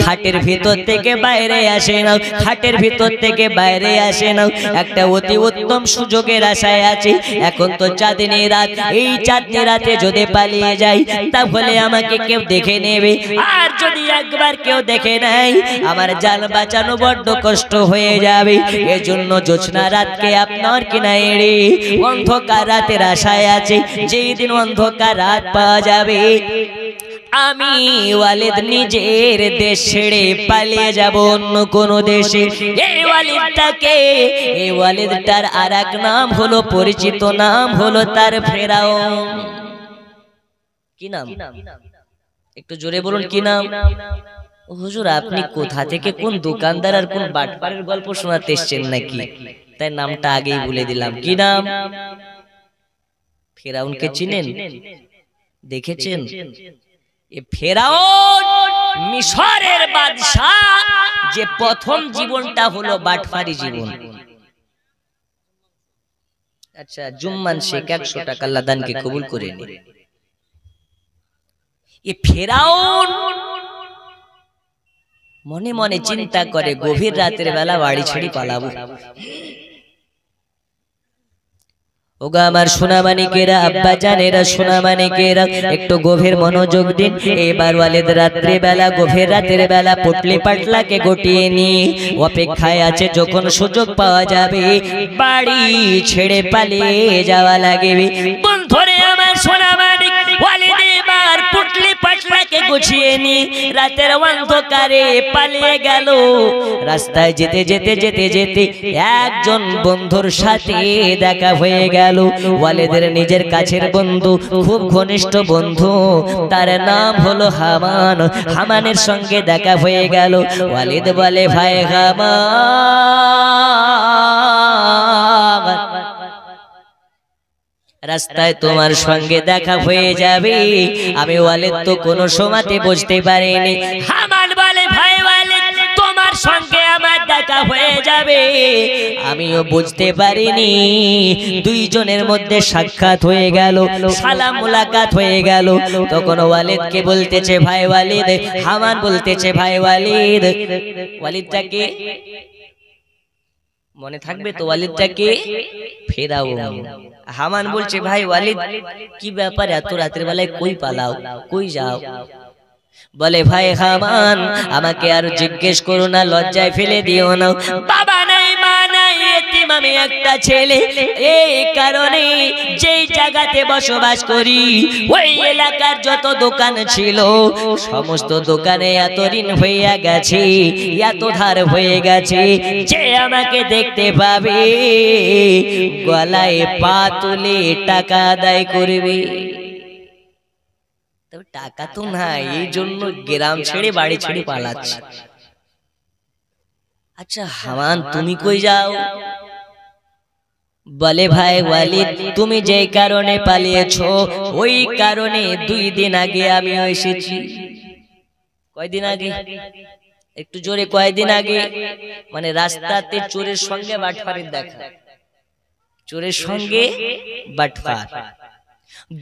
খাটের ভিতর থেকে বাইরে আসে না, খাটের ভিতর থেকে বাইরে আসে না। একটা অতি উত্তম সুযোগের আশায় আছে। এখন তো চাঁদনি রাত, এই চাঁদনি রাতে যদি পালিয়ে যাই তাহলে আমাকে কেউ দেখে নেবে, আর যদি একবার কেউ দেখে নেয় আমার জান বাঁচানো বড্ড কষ্ট হয়ে যাবে। এজন্য জোছনা রাতকে আপনার কিনা এড়ে অন্ধকার রাতের আশায় আছে। যেই দিন অন্ধকার রাত পাওয়া যাবে আমি ওয়ালিদ নিজের দেশ ছেড়ে পালিয়ে যাব অন্য কোন দেশে। এই ওয়ালিদটাকে, এই ওয়ালিদটার আরেক নাম হলো, পরিচিত নাম হলো তার ফেরাউন। কি নাম? একটু জোরে বলুন কি নাম? হুজুর আপনি কোথা থেকে, কোন দোকানদার আর কোন বাটপারের গল্প শোনাতে এসেছেন নাকি? তাই নামটা আগেই বলে দিলাম। কি নাম? ফেরাউনকে চিনেন, দেখেছেন? ফেরাউন মিশরের বাদশা, যে প্রথম জীবনটা হলো বাটফারি জীবন। আচ্ছা, জুম্মান শেখ 100 টাকা আল্লাহ দানকে কবুল করে নিন। এই ফেরাউন মনে মনে চিন্তা করে গভীর রাতের বেলা বাড়ি ছেড়ে পালাবো। ওগো আমার সোনামানিকেরা, আব্বা জানেরা, সোনামানিকেরা একটু গভীর মনোযোগ দিন। এবার ওয়ালিদ রাত্রে বেলা, গভীর রাতের বেলা পুটলি পাটলাকে গটিয়ে নিয়ে অপেক্ষায় আছে যখন সুযোগ পাওয়া যাবে বাড়ি ছেড়ে পালিয়ে যাওয়া লাগবে। বন্ধুরে আমার সোনামানিক, ওয়ালিদ এবার পুটলি পাটলাকে গুছিয়ে নিয়ে রাতের অন্ধকারে পালিয়ে গেল। রাস্তায় যেতে যেতে যেতে যেতে একজন বন্ধুর সাথে দেখা হয়ে গেল। ওয়ালিদের নিজের কাছের বন্ধু, খুব ঘনিষ্ঠ বন্ধু, তার নাম হলো হামান। হামানের সঙ্গে দেখা হয়ে গেল। ওয়ালিদ বলে, ভাই হামান, রাস্তায় তোমার সঙ্গে দেখা হয়ে যাবে। আমি ওয়ালিদ তো কোনো সময়তে বুঝতে পারিনি। হামান বলে, ভাই ওয়ালিদ তোমার সঙ্গে আমার দেখা হয়ে যাবে আমিও বুঝতে পারিনি। দুইজনের মধ্যে সাক্ষাৎ হয়ে গেল, সালাম মুলাকাত হয়ে গেল। তখন ওয়ালিদকে বলতেছে ভাই ওয়ালিদ, হামান বলতেছে ভাই ওয়ালিদ। ওয়ালিদটাকে মনে থাকবে তো? ওয়ালিদটাকে ফেরাউন। হামান বলছে ভাই ওয়ালিদ কি ব্যাপার, এত রাতের বেলায় কই পালাও, কই যাও? বলে ভাই হামান আমাকে আর জিজ্ঞেস করো না, লজ্জায় ফেলে দিও না। বাবা নাই, মা নাই, এতিম আমি একটা ছেলে। এই কারণে যেই জায়গাতে বসবাস করি ওই এলাকার যত দোকান ছিল সমস্ত দোকানে এত ঋণ হইয়া গেছে, এত ধার হয়ে গেছে, যে আমাকে দেখতে পাবে গলায় পা তুলে টাকা আদায় করবে। টাকা তো নাই, এই জন্য গ্রাম ছেড়ে বাড়ি ছেড়ে পালাচ্ছে। আচ্ছা হামান তুমি কই যাও? বলে ভাই ওয়ালিদ তুমি যে কারণে পালিয়েছো ওই কারণে 2 দিন আগে আমিও এসেছি। কয়দিন আগে? একটু জোরে, কয়দিন আগে? মানে রাস্তাতে চোরের সঙ্গে বাটফারের দেখা, চোরের সঙ্গে বাটফার,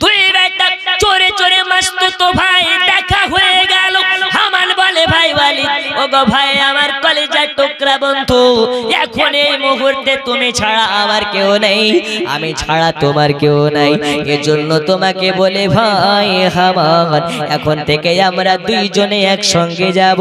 দুই বেটা চোরে চোরে মস্ত তো ভাই দেখা হয়ে গেল। হামান বলে ভাই ওয়ালিদ, ওগো ভাই আমার কলেজার টুকরা বন্ধু, এখন এই মুহূর্তে তুমি ছাড়া আমার কেউ নেই, আমি ছাড়া তোমার কেউ নাই। এজন্য তোমাকে বলে ভাই হামান এখন থেকে আমরা দুইজনে একসঙ্গে যাব,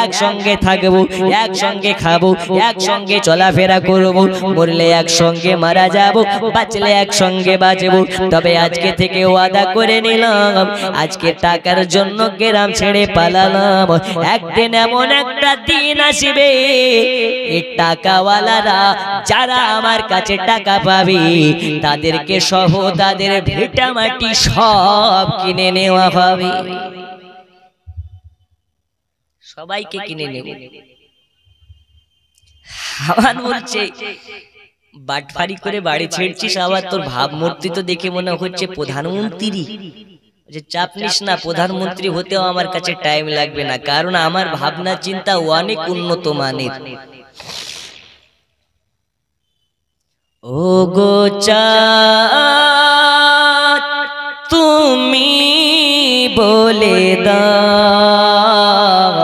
একসঙ্গে থাকবো, একসঙ্গে খাবো, একসঙ্গে চলাফেরা করবো, মরলে একসঙ্গে মারা যাব, বাঁচলে একসঙ্গে বাঁচবো। তবে আজকে থেকে ওয়াদা করে নিলাম আজকে টাকার জন্য গ্রাম ছেড়ে পালালাম, একদিন এমন একটা দিন আসবে এই টাকাওয়ালারা যারা আমার কাছে টাকা পাবে তাদেরকে সহ তাদের ভিটা মাটি সব কিনে নেওয়া হবে, সবাইকে কিনে নেব। হামান বলছে বাটফারি করে বাড়ি ছেড়ছিস, আবার তোর ভাবমূর্তি তো দেখে মনে হচ্ছে প্রধানমন্ত্রী। যে চাপ নিস না, প্রধানমন্ত্রী হতেও আমার কাছে টাইম লাগবে না, কারণ আমার ভাবনা চিন্তা অনেক উন্নত মানের। ও গো চাঁদ তুমি বলে দাও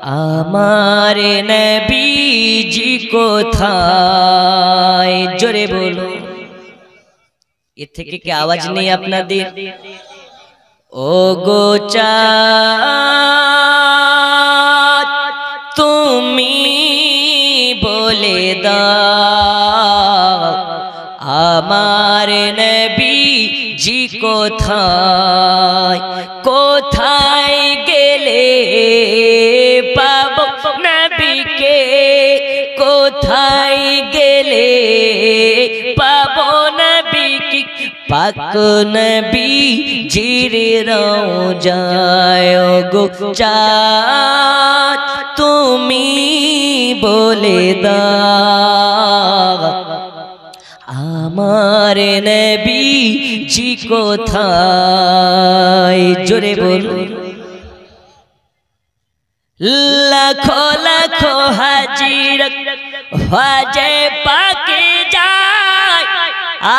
আমার নবীজি কোথায়, জোরে বলো। এর থেকে কি আওয়াজ নেই আপনাদের? ও গো চাঁদ তুমি বলে দাও আমার নবীজি কোথায়, কোথায় গেলে পাবো নবীকে, কোথায় গেলে পাবো নবীকে, পাক নবীজির রওজায় গো চাঁদ তুমি বলে দাও আমার নবীজি কোথায়, জোরে বলুন। লাখো লাখো হাজির হজে পাকে যায়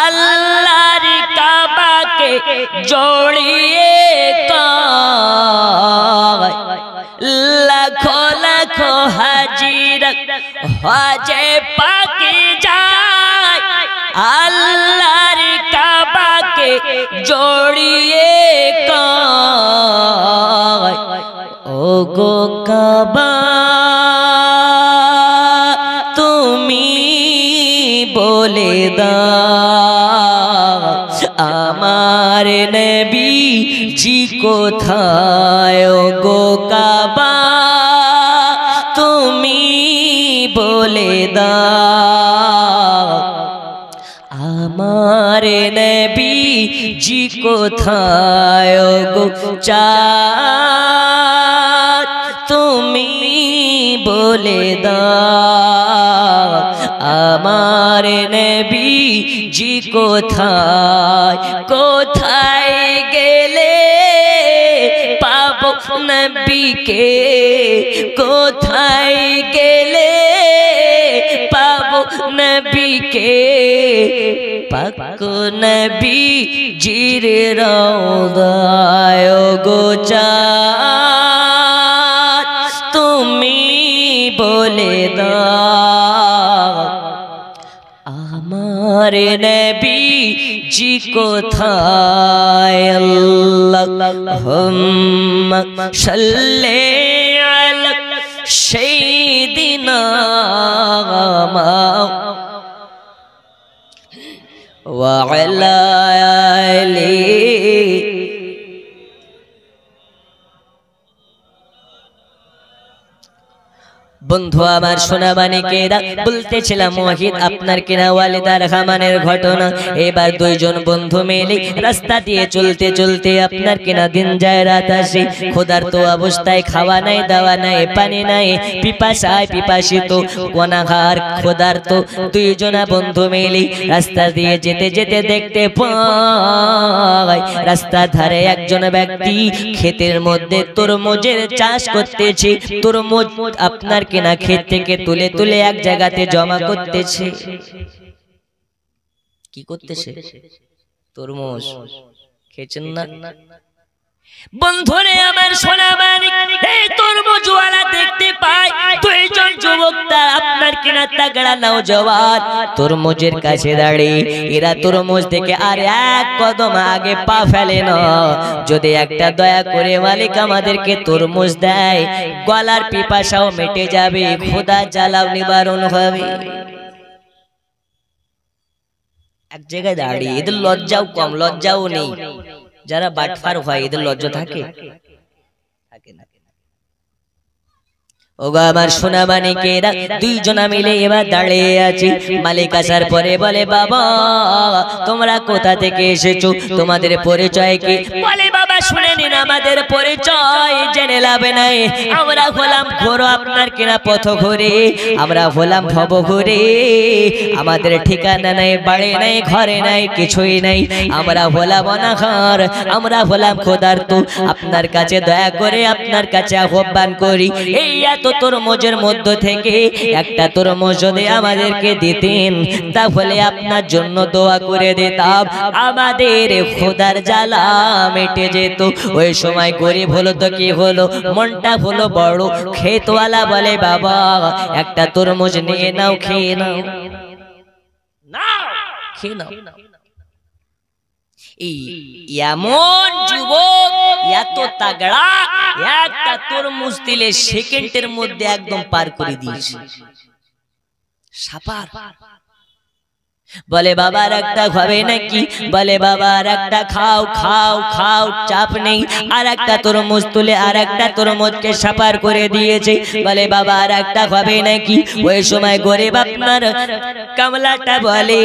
আল্লাহর কাবাকে জড়িয়ে কায়, লাখো লাখো হাজির হজে পাকে যায় আল্লাহর কাবাকে জড়িয়ে কায়, ও গো কাবা তুমি বলে দাও আমার নবীজি কোথায়, ও গো কাবা তুমি বলে দাও আমার নবীজি কোথায়, ও গো চাঁদ তুমি বলে দাও আমার নবীজি কোথায়, কোথায় গেলে পাবো নবীকে, কোথায় গেলে পাবো নবীকে, পাক নবীজির রওজায় গো চাঁদ তুমি বলে দাও আমার নবীজি কোথায়। আল্লাহুম্মা সাল্লি আলা সাইয়্যিদিনা ওয়া আলা আলিহি। বন্ধু আমার সোনা মানিকেরা, বলতেছিলাম ওয়াহিদ আপনার কিনা ওয়ালিদার খামানের ঘটনা। এবার দুইজন বন্ধু মিলে রাস্তা দিয়ে চলতে চলতে আপনার কিনা দিন যায় রাত আসে, ক্ষুধার্ত অবস্থায়, খাওয়া নাই দাওয়া নাই পানি নাই, পিপাসায় পিপাসিত অনাহার ক্ষুধার্ত দুইজনা বন্ধু মিলে রাস্তা দিয়ে যেতে যেতে দেখতে পায় রাস্তার ধারে একজন ব্যক্তি ক্ষেতের মধ্যে তরমুজের চাষ করতেছে। তরমুজ আপনার কিনা ক্ষেত থেকে তুলে তুলে এক জায়গাতে জমা করতেছে। কি করতেছে? তরমুজ খেয়েছেন না বন্ধুরে আমার সোনা মানিক? এই তরমুজওয়ালা দেখতে পায় দুইজন যুবক আপনার কিনা তাগড়া নওজওয়ান তরমুজের কাছে দাঁড়িয়ে। এরা তরমুজ থেকে আর এক কদম আগে পা ফেলে না। যদি একটা দয়া করে মালিক আমাদেরকে তরমুজ দেয়, গলার পিপাসাও মিটে যাবে, ক্ষুধা জ্বালাও নিবারণ হবে। এক জায়গায় দাঁড়িয়ে এদের লজ্জাও কম, লজ্জাও নেই। যারা বাটফার হয় এদের লজ্জা থাকে না। ওগো আমার সোনা মানিকেরা, দুইজনা মিলে এবার দাঁড়িয়ে আছি। মালিক আসার পরে বলে, বাবা তোমরা কোথা থেকে এসেছো, তোমাদের পরিচয় কি? বলে, বাবা শুনে নিন, আমাদের পরিচয় জেনে লাভ নাই। আমরা হলাম ঘোর আপনার কিনা পথ ঘুরে, আমরা হলাম ভব ঘুরে। আমাদের ঠিকানা নাই, বাড়ি নাই, ঘরে নাই, কিছুই নাই। আমরা হলাম অনাহার, আমরা হলাম ক্ষুধার্ত। আপনার কাছে দয়া করে আপনার কাছে আহ্বান করি, এই এত তরমুজের মধ্য থেকে একটা তরমুজ যদি আমাদেরকে দিতেন, তাহলে আপনার জন্য দোয়া করে দিতাম, আমাদের খোদার জ্বালা মিটে যেত। দিত। ওই সময় গরিব হলো তো কি হলো, মনটা হলো বড়। ক্ষেতওয়ালা বলে বাবা একটা তরমুজ নিয়ে নাও, খেয়ে নাও, খেয়ে নাও। এমন যুবক এত তাগড়া, একটা তরমুজ দিলে সেকেন্ডের মধ্যে একদম পার করে দিয়েছে। সাপার বলে বাবার একটা খাবে নাকি, বলে বাবার একটা খাও খাও খাও, চাপ নেই। আর একটা তরমুজ তুলে আর একটা তরমুজকে সাপার করে দিয়েছে। বলে বাবা আর একটা খাবে নাকি। ওই সময় গরিব আপনার কামলাটা বলে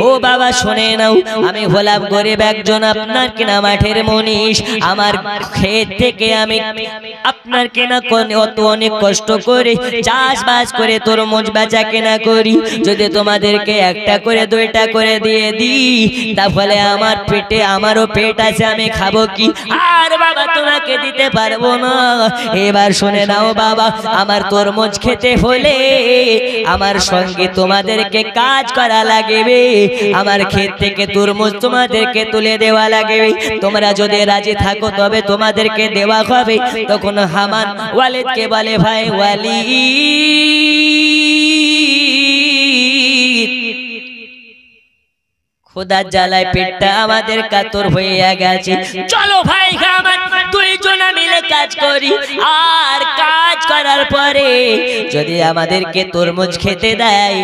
ও বাবা শুনে নাও, আমি হলাম গরিব একজন আপনার কেনা মাঠের মনীষ। আমার ক্ষেত থেকে আমি আপনার কেনা অত অনেক কষ্ট করে চাষবাস করে তরমুজ বেচা কেনা করি। যদি তোমাদেরকে একটা করে দুইটা করে দিয়ে দিই, তাহলে আমার পেটে, আমারও পেট আছে, আমি খাবো কি? আর বাবা তোমাকে দিতে পারবো না। এবার শুনে নাও বাবা, আমার তরমুজ খেতে হলে আমার সঙ্গে তোমাদেরকে কাজ করা লাগবে। আমার ক্ষেত থেকে তরমুজ তোমাদেরকে তুলে দেওয়া লাগবে। তোমরা যদি রাজি থাকো তবে তোমাদেরকে দেওয়া হবে। তখন হামান ওয়ালিদকে বলে ভাই ওয়ালিদ, খোদার জ্বালায় পেটটা আমাদের কাতর হয়ে গেছে, চলো ভাই আমার দুইজনা মিলে কাজ করি। আর কাজ করার পরে যদি আমাদেরকে তরমুজ খেতে দেয়,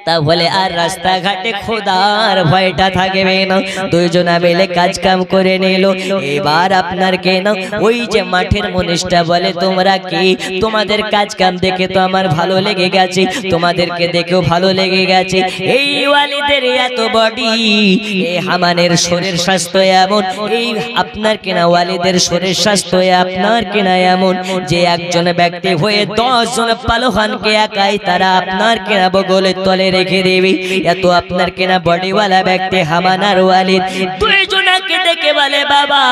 তাহলে আর রাস্তাঘাটে খোদার ভয়টা থাকবে না। দুইজনা মিলে কাজ কাম করে নিল। এবার আপনার কেন ওই যে মাঠের মনীষটা বলে তোমরা কি, তোমাদের কাজ কাম দেখে তো আমার ভালো লেগে গেছে, তোমাদেরকে দেখেও ভালো লেগে গেছে। এই ওয়ালিদের এত বডি, এই হামানের শরীর স্বাস্থ্য এমন, এই আপনার কেনা ওয়ালিদের শরীর স্বাস্থ্য আপনার কেনা এমন যে একজন ব্যক্তি হয়ে 10 জন পালোহানকে একাই তারা আপনার কেনা বগলের তলে রেখে দেবে। এত আপনার কেনা বডিওয়ালা ব্যক্তি হামান আর ওয়ালিদ দুইজনাকে দেখে বলে বাবা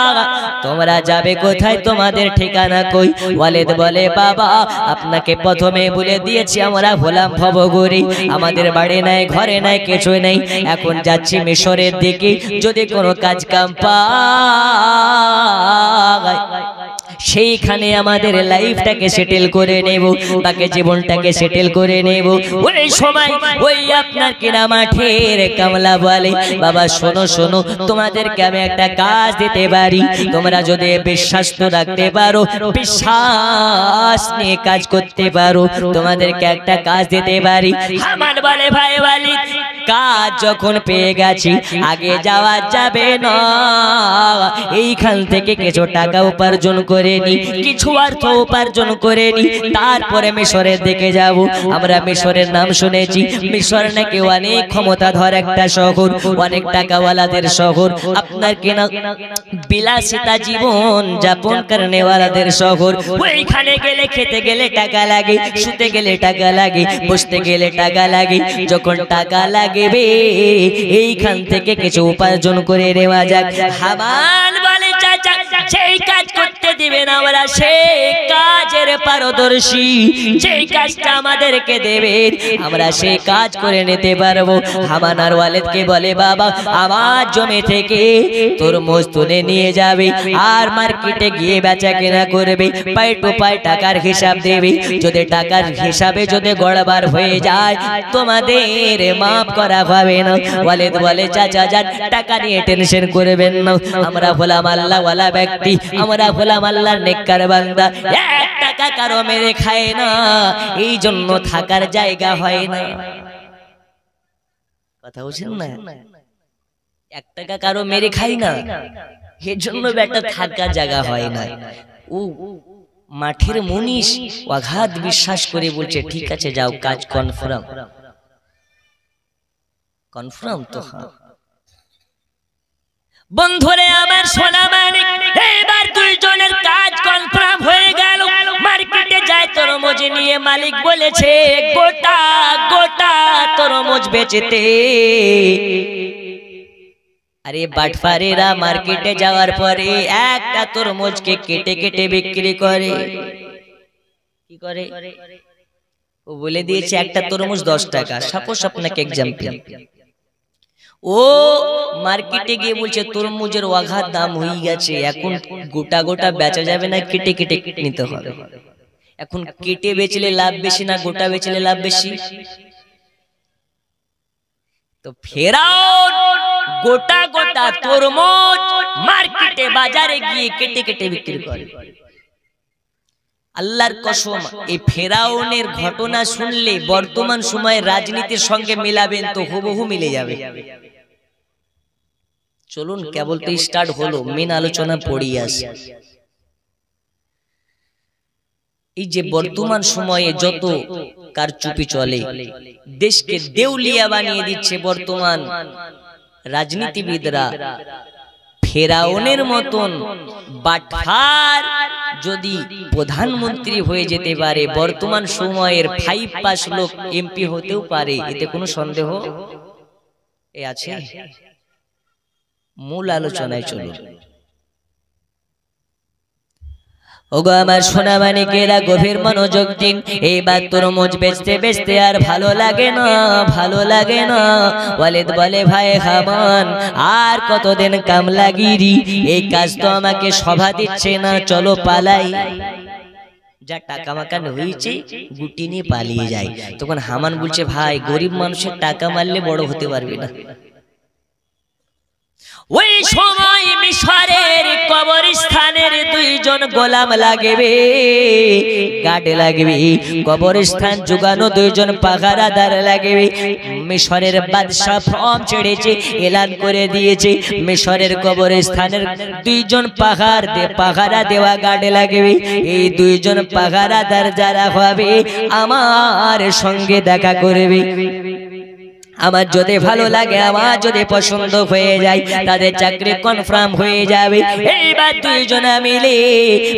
তোমরা যাবে কোথায়, তোমাদের ঠিকানা কই? ওয়ালিদ বলে বাবা আপনাকে প্রথমে বলে দিয়েছি আমরা হলাম ভবঘুরি, আমাদের বাড়ি নাই, ঘরে নাই, কিছু নেই। এখন যাচ্ছি মিশরের দিকে, যদি কোনো কাজ কাম পাই সেইখানে আমাদের লাইফটাকে সেটেল করে নেব, বাকি জীবনটাকে সেটেল করে নেব। ওই সময় ওই আপনার কিনা মাঠের কামলা বলে বাবা শোনো শোনো, তোমাদেরকে আমি একটা কাজ দিতে পারি, তোমরা যদি বিশ্বাস তো রাখতে পারো, বিশ্বাস নিয়ে কাজ করতে পারো, তোমাদেরকে একটা কাজ দিতে পারি। আমার বলে ভাই ওয়ালিদ কাজ যখন পেয়ে গেছি আগে যাওয়া যাবে না, এইখান থেকে কিছু টাকা উপার্জন করে নি, কিছু অর্থ উপার্জন করে নি, তারপরে মিশরের দিকে যাব। আমরা মিশরের নাম শুনেছি, মিশর নাকি অনেক ক্ষমতাধর একটা শহর, অনেক টাকাওয়ালাদের শহর, আপনার কেনা বিলাসিতা জীবন যাপন করনেওয়ালাদের শহর। ওইখানে গেলে খেতে গেলে টাকা লাগে, শুতে গেলে টাকা লাগে, বসতে গেলে টাকা লাগে। যখন টাকা লাগবে এইখান থেকে কিছু উপার্জন করে নেওয়া যাক। হামান বলে চাচা সেই কাজ করতে দিবেন, আমরা সেই কাজের পারদর্শী, যেই কাজটা আমাদেরকে দেবেন আমরা সেই কাজ করে নিতে পারবো। হামান আর ওয়ালিদকে বলে বাবা আমার জমি থেকে তরমুজ তুলে নিয়ে যাবে আর মার্কেটে গিয়ে বেচা কেনা করবে, পাই টু পাই টাকার হিসাব দেবে। যদি টাকার হিসাবে যদি গড়বার হয়ে যায় তোমাদের মাফ করা হবে না। ওয়ালিদ বলে চাচা যান, টাকা নিয়ে টেনশন করবেন না, আমরা হলাম আল্লাহ ওয়ালা ব্যক্তি, আমরা হলাম আল্লাহর নেককার বান্দা, এক টাকা কারো মেরে খায় না, এই জন্য থাকার জায়গা হয় না। কথা বুঝেন না, এক টাকা কারো মেরে খাই না, এর জন্য বেটা থাকার জায়গা হয় না। ও মাঠের মনীষ অগাধ বিশ্বাস করে বলছে ঠিক আছে যাও, কাজ কনফার্ম। কনফার্ম তো হ্যাঁ বন্ধুরে আমার সোনা মানিক, এবার দুইজনের কাজ কনফার্ম হয়ে গেল। মার্কেটে যায় তরমুজ নিয়ে, মালিক বলেছে গোটা গোটা তরমুজ বেচতে। আরে বাটফারেরা মার্কেটে যাওয়ার পরে একটা তরমুজকে কেটে কেটে বিক্রি করে। কি করে ও বলে দিয়েছে একটা তরমুজ 10 টাকা। সাপোজ আপনাকে এক্সাম্পল, ও মার্কেটে গিয়ে বলছে তরমুজের অগাধ দাম হয়ে গেছে, এখন গোটা গোটা বেচা যাবে না, কেটে কেটে নিতে হবে। এখন কেটে বেচলে লাভ বেশি না গোটা বেচলে লাভ বেশি? তো ফেরাউন গোটা গোটা তরমুজ মার্কেটে বাজারে গিয়ে কেটে কেটে বিক্রি করে। আল্লাহর কসম, এই ফেরাউনের ঘটনা শুনলে বর্তমান সময়ে রাজনীতির সঙ্গে মিলাবেন তো হুবহু মিলে যাবে। চলুন, কেবল তো স্টার্ট হলো, মেন আলোচনা পড়ি আসি। এই যে বর্তমান সময়ে যত কারচুপি চলে, দেশকে দেউলিয়া বানিয়ে দিচ্ছে বর্তমান রাজনীতিবিদরা। ফেরাউনের মতন বাটফার যদি প্রধানমন্ত্রী হয়ে যেতে পারে, বর্তমান সময়ের 5 পাস লোক এমপি হতেও পারে, এতে কোনো সন্দেহ আছে? মূল আলোচনায় চলুন। ওগো আমার সোনা মানিকেরা, গভীর মনোযোগ দিন। এইবার তরমুজ বেচতে বেচতে আর ভালো লাগে না, ভালো লাগে না। ওয়ালিদ বলে, ভাই হামান, আর কতদিন কামলাগিরি, এই কাজ তো আমাকে শোভা দিচ্ছে না, চলো পালাই। যা টাকা মাকান হয়েছে গুটি নিয়ে পালিয়ে যায়। তখন হামান বলছে, ভাই গরিব মানুষের টাকা মারলে বড় হতে পারবে না। ওই সময় মিশরের কবরস্থানের 2 জন গোলাম লাগবে, গার্ড লাগবে, কবরস্থান জোগানো 2 জন পাহারাদার লাগবে। মিশরের বাদশা ফর্ম ছেড়েছে, এলান করে দিয়েছে মিশরের কবরস্থানের 2 জন পাহারা দেওয়া গার্ড লাগবে। এই 2 জন পাহারাদার যারা হবে আমার সঙ্গে দেখা করবে। আমার যদি ভালো লাগে, আমার যদি পছন্দ হয়ে যায়, তাদের চাকরি কনফার্ম হয়ে যাবে। এইবার 2 জনা মিলে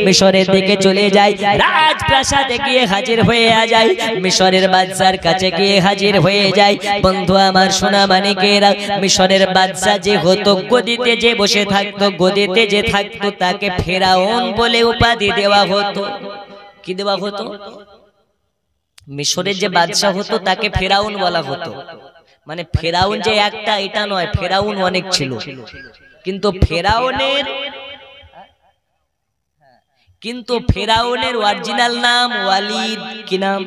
মিশরের দিকে চলে যায়, রাজপ্রাসাদে গিয়ে হাজির হয়ে যায়, মিশরের বাদশার কাছে গিয়ে হাজির হয়ে যায়। বন্ধু আমার সোনা মানিকেরা, মিশরের বাদশা যে হতো, গদিতে যে বসে থাকতো, গদিতে যে থাকতো, তাকে ফেরাউন বলে উপাধি দেওয়া হতো। কি দেওয়া হতো? মিশরের যে বাদশা হতো তাকে ফেরাউন বলা হতো। মানে ফেরাউন যে একটা এটা নয়, ফেরাউন অনেক ছিল, কিন্তু ফেরাউনের অরিজিনাল নাম ওয়ালিদ। কি নাম?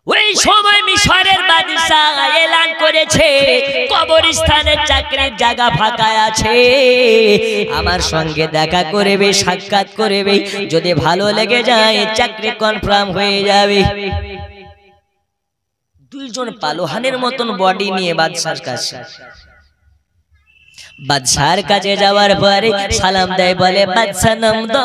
ওই সময় মিশরের বাদশা এলান করেছে, কবরস্থানের চাকরির জায়গা ফাঁকা আছে, আমার সঙ্গে দেখা করবে, সাক্ষাৎ করবে, যদি ভালো লেগে যায় চাকরি কনফার্ম হয়ে যাবে। 2 জন পালোহানের মতন বডি নিয়ে বাদশার কাছে, বাদশার কাছে যাওয়ার পরে সালাম দেয়, বলে, বাদশা নামদার,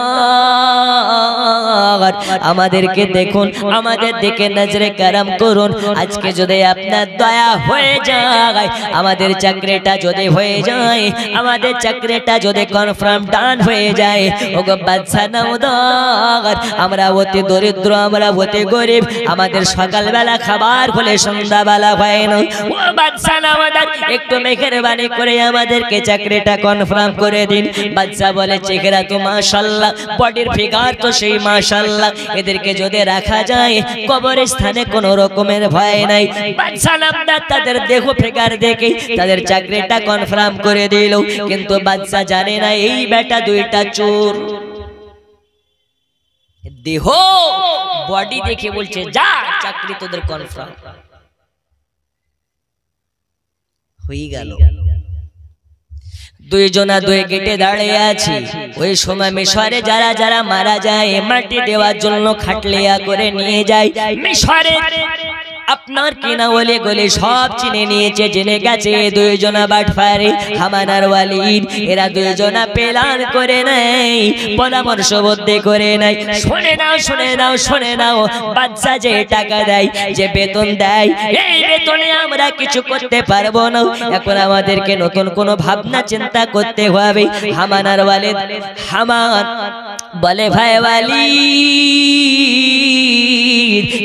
আমাদেরকে দেখুন, আমাদের দিকে নজরে করম করুন। আজকে যদি আপনার দয়া হয়ে যায়, আমাদের চাকরিটা যদি হয়ে যায়, আমাদের চাকরিটা যদি কনফার্ম ডান হয়ে যায়, ওগো বাদশা নামদার, আমরা অতি দরিদ্র, আমরা অতি গরিব, আমাদের সকালবেলা খাবার হলে সন্ধ্যাবেলা হয় না। ও বাদশা নামদার, একটু মেহেরবানি করে আমাদেরকে চাকরিটা কনফার্ম করে দিন। বাদশা বলে, চেহারা তো মাশাআল্লাহ, বডির ফিগার তো সেই মাশাআল্লাহ, এদেরকে যদি রাখা যায় কবরস্থানে কোনো রকমের ভয় নাই। বাদশা নামদার তাদের দেহ ফিগার দেখে তাদের চাকরিটা কনফার্ম করে দিল। কিন্তু বাদশা জানে না এই বেটা 2টা চোর। দেহ বডি দেখে বলছে, যা, চাকরি তোদের কনফার্ম হয়ে গেল। 2 জনা 2 গেটে দাঁড়িয়ে আছে। ওই সময় মিশরে যারা যারা মারা যায়, মাটি দেওয়ার জন্য খাটলিয়া করে নিয়ে যায়। মিশরে আপনার কিনা ওলে গলে সব চিনে নিয়েছে, জেনে গেছে 2 জনা বাটফারে, হামান আর ওয়ালিদ, এরা 2 জনা প্ল্যান করে নেই, পরামর্শ বুদ্ধি করে নাই। শুনে নাও, শুনে নাও, শুনে নাও, বাদশা যে টাকা দেয়, যে বেতন দেয়, এই বেতনে আমরা কিছু করতে পারবো না। এখন আমাদেরকে নতুন কোনো ভাবনা চিন্তা করতে হবে। হামান আর ওয়ালিদ, হামান বলে, ভাই ওয়ালিদ,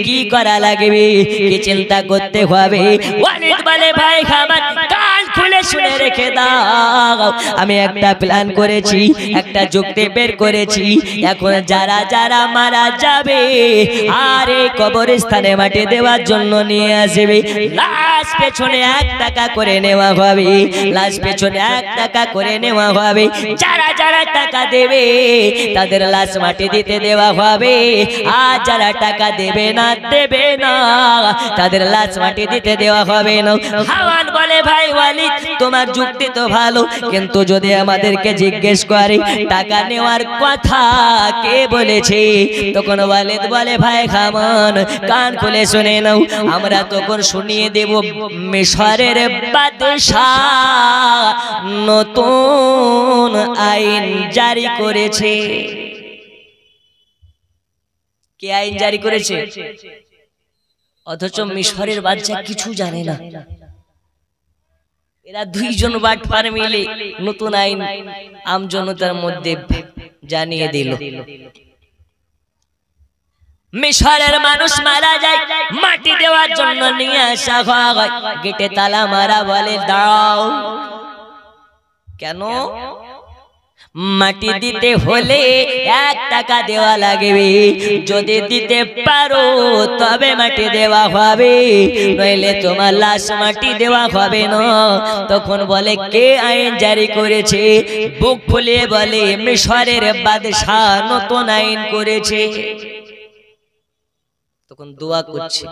কি করা লাগবে, কি চিন্তা করতে হবে? ওয়ালিদ বলে, ভাই হামান, কান খুলে শুনে রেখে রেখে দাও। আমি একটা প্ল্যান করেছি, একটা যুক্তি বের করেছি। এখন যারা যারা মারা যাবে আর এই কবরস্থানে মাটি দেওয়ার জন্য নিয়ে আসবে, লাশ পেছনে 1 টাকা করে নেওয়া হবে, লাশ পেছনে 1 টাকা করে নেওয়া হবে। যারা যারা টাকা দেবে তাদের লাশ মাটি দিতে দেওয়া হবে, আর যারা টাকা দেবে না তাদের লাশ মাটি দিতে দেওয়া হবে না। হাওয়ান বলে, ভাই ওয়ালিদ তোমার যুক্তি তো ভালো, কিন্তু যদি আমাদেরকে জিজ্ঞেস করে টাকা নেওয়ার কথা কে বলেছে, তখন ওয়ালিদ বলে, ভাই খামান, কান খুলে শুনে নাও। আমরা তখন শুনিয়ে দেব মিশরের বাদশাহ নতুন আইন জারি করেছে। কে আইন জারি করেছে? অথচ মিশরের বাদশা কিছু জানে না। এরা 2 জন বাটপার মিলে নতুন আইন আমজনতার মধ্যে জানিয়ে দিল। মিশরের মানুষ মারা যায়, মাটি দেওয়ার জন্য নিয়ে আসা হয়, গেটে তালা মারা, বলে দাও। কেন? মাটি দিতে হলে 1 টাকা দেওয়া লাগবে, যদি দিতে পারো তবে মাটি দেওয়া হবে, নইলে তোমার লাশ মাটি দেওয়া হবে না। তখন বলে, কে আইন জারি করেছে? বুক ফুলিয়ে বলে, মিশরের বাদশাহ নতুন আইন করেছে। তখন দোয়া করছে,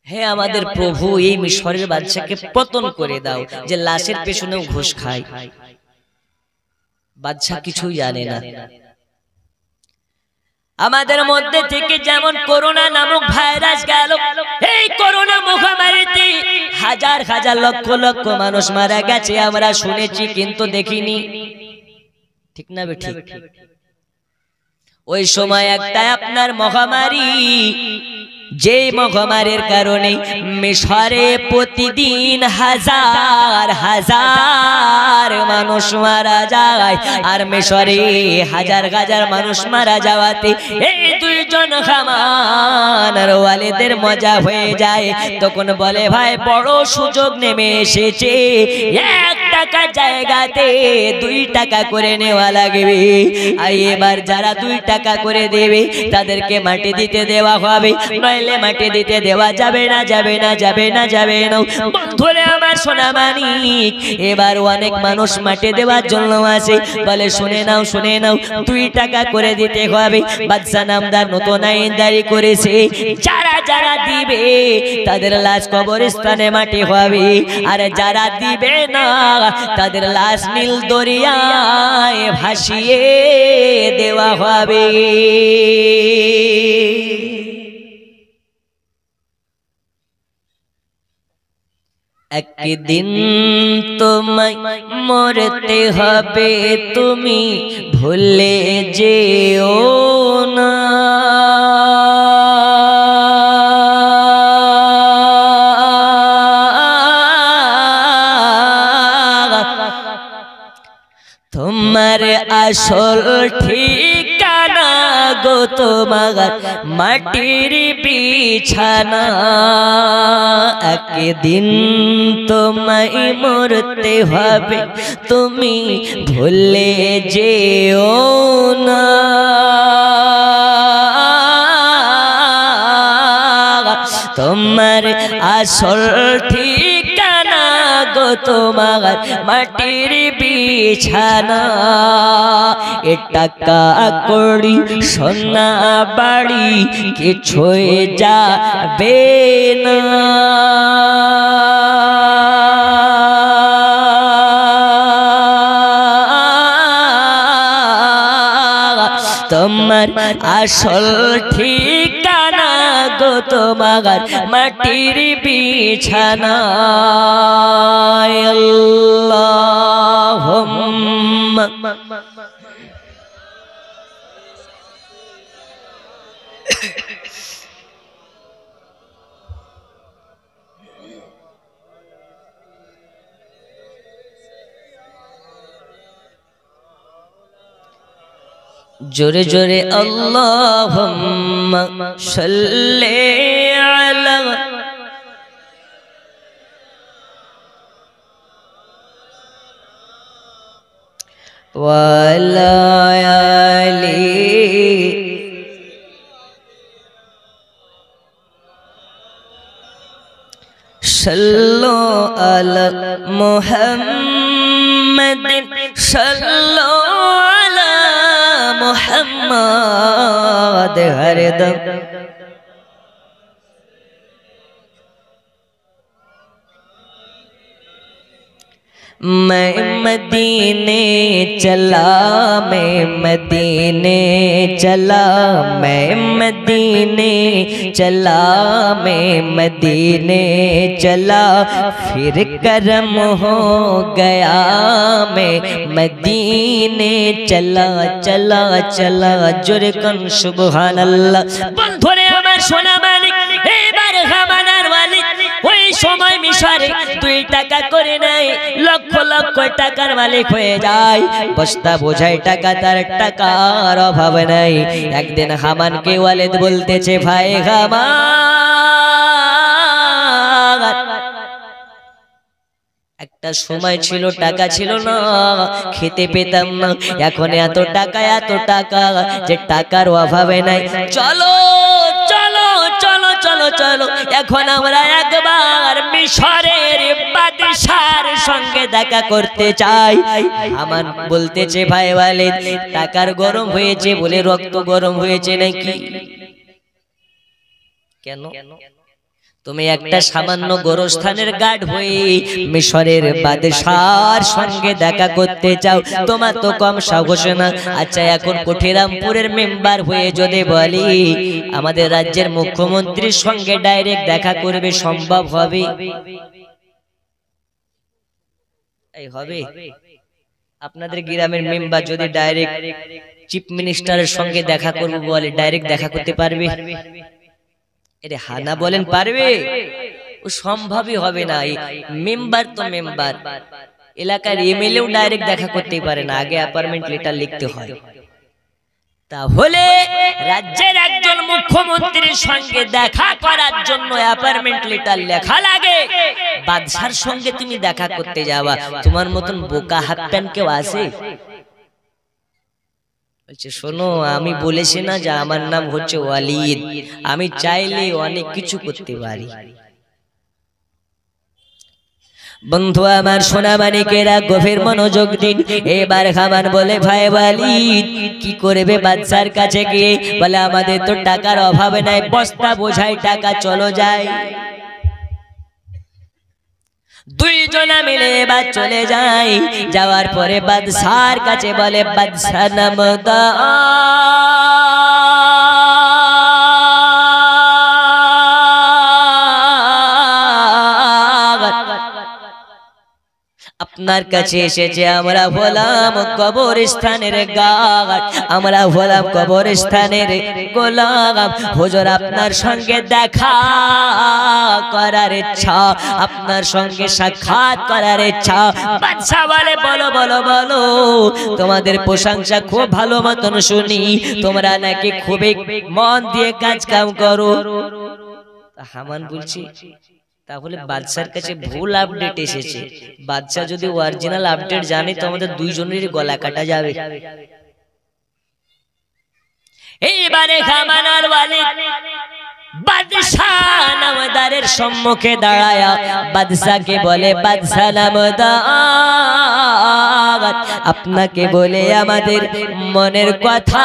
হে আমাদের প্রভু, এই মিশরের বাদশাকে পতন করে দাও, যে লাশের পেছনেও ঘুষ খায়। বাদশা কিছুই জানে না। আমাদের মধ্যে থেকে যেমন করোনা নামক ভাইরাস গেল, এই করোনা মহামারীতে হাজার হাজার লক্ষ লক্ষ মানুষ মারা গেছে, আমরা শুনেছি কিন্তু দেখিনি, ঠিক না বেঠিক? ওই সময় একটা আপনার মহামারী, যে মহামারীর কারণে মিশরে প্রতিদিন হাজার হাজার মানুষ মারা যায়, আর মিশরে হাজার হাজার মানুষ মারা যাওয়াতে এই 2 জন হামান আর ওয়ালিদের মজা হয়ে যায়। তখন বলে, ভাই বড় সুযোগ নেমে এসেছে, 1 টাকা জায়গাতে 2 টাকা করে নেওয়া লাগবে। আর এবার যারা 2 টাকা করে দেবে তাদেরকে মাটি দিতে দেওয়া হবে, নইলে মাটি দিতে দেওয়া যাবে না, যাবে না, যাবে না, যাবে না। বন্ধুরে আমার সোনা মানিক, এবার অনেক মানুষ মাটি দেওয়ার জন্য আসে, বলে শুনে নাও, শুনে নাও, 2 টাকা করে দিতে হবে। বাদশা নামদার নতুন আইন জারি করেছে, যারা যারা দিবে তাদের লাশ কবরস্থানে মাটি হবে, আর যারা দিবে না তাদের লাশ নীল দরিয়ায় ভাসিয়ে দেওয়া হবে। একদিন তোমায় মরতে হবে, তুমি ভুলে যেও না। তোমার আসল ঠিকানা গো তোমার মাটির বিছানা। একদিন তোমায় মরতে হবে, তুমি ভুলে যেও না। তোমার আসল ঠিকানা গো তোমার মাটির বিছানা। এ টাকা কড়ি সোনা বাড়ি কিছুই যাবে না। তোমার আসল ঠিকানা গো তোমার মাটির বিছানা। আল্লাহুম্মা जोरे जोरे अल्लाहुम्मा सल्ली अला ওয়ালা আলি সাল্লু আলা মুহাম্মাদিন সাল্লু আলা মুহাম্মাদ হরদম मैं मदीने चला मैं मदीने चला मैं मदीने चला मैं मदीने चला फिर करम हो गया मैं मदीने चला चला चला जोरे कन सुबहान अल्लाह बंधुरे আমার সোনা মানিক এবার হামানার ওয়ালি ওই সময় মিশরে 2 টাকা করে নাই লক্ষ লক্ষ টাকার মালিক হয়ে যায় বস্তা বোঝাই টাকা তার টাকার অভাব নাই একদিন হামানকে ওয়ালিদ বলতেছে ভাই হামান একটা সময় ছিল টাকা ছিল না খেতে পেতাম না এখন এত টাকা যে টাকার অভাবে নাই চলো চলো চলো চলো চলো এখন আমরা একবার মিশরের বাদশার সঙ্গে দেখা করতে চাই আমার বলতেছে ভাই ওয়ালিদ টাকার গরম হয়েছে বলে রক্ত গরম হয়েছে নাকি কেন তুমি একটা সামান্য গোরস্থানের গার্ড হয়ে মিশরের বাদশার সঙ্গে দেখা করতে চাও তোমার তো কম সাহস না আচ্ছা এখন কোঠিরামপুরের মেম্বার হয়ে যদি বলি আমাদের রাজ্যের মুখ্যমন্ত্রীর সঙ্গে ডাইরেক্ট দেখা করবে সম্ভব হবে এই হবে আপনাদের গ্রামের মেম্বার যদি ডাইরেক্ট চিফ মিনিস্টারের সঙ্গে দেখা করবে বলে ডাইরেক্ট দেখা করতে পারবে এরে হানা বলেন পারবে ও সম্ভবই হবে না মেম্বার তো মেম্বার এলাকার এমএলএও ডাইরেক্ট দেখা করতেই পারে না আগে অ্যাপয়েন্টমেন্ট লেটার লিখতে হয় তাহলে রাজ্যের একজন মুখ্যমন্ত্রীর সঙ্গে দেখা করার জন্য অ্যাপয়েন্টমেন্ট লেটার লেখা লাগে বাদশার সঙ্গে তুমি দেখা করতে যাবা তোমার মতন বোকা হাফ প্যান্ট কেউ আছে বলছে শোনো আমি বলেছি না যে আমার নাম হচ্ছে ওয়ালিদ আমি চাইলে অনেক কিছু করতে পারি বন্ধু আমার সোনা মানিকেরা গভীর মনোযোগ দিন এবার হামান বলে ভাই ওয়ালিদ কি করবে বাদশার কাছে গিয়ে বলে আমাদের তো টাকার অভাব নাই বস্তা বোঝাই টাকা চলো যায় দুইজনা মিলে এবার চলে যায় যাওয়ার পরে বাদশার কাছে বলে বাদশা নামদা আপনার কাছে এসেছে আমরা হলাম কবরস্থানের গার্ড আমরা হলাম কবরস্থানের গোলাম হুজুর আপনার সঙ্গে দেখা করার ইচ্ছা আপনার সঙ্গে সাক্ষাৎ করার ইচ্ছা বাদশা বলে বলো বলো বলো তোমাদের প্রশংসা খুব ভালো মতন শুনি তোমরা নাকি খুবই মন দিয়ে কাজ কাম করো হামান বলছি তাহলে বাদশার কাছে ভুল আপডেট এসেছে বাদশা যদি অরিজিনাল আপডেট জানে তো আমাদের দুইজনেরই গলা কাটা যাবে এইবারে হামানার ওয়ালিদ বাদশা নামদারের সম্মুখে দাঁড়ায়া বাদশাকে বলে বাদশা নামদার আপনাকে বলে আমাদের মনের কথা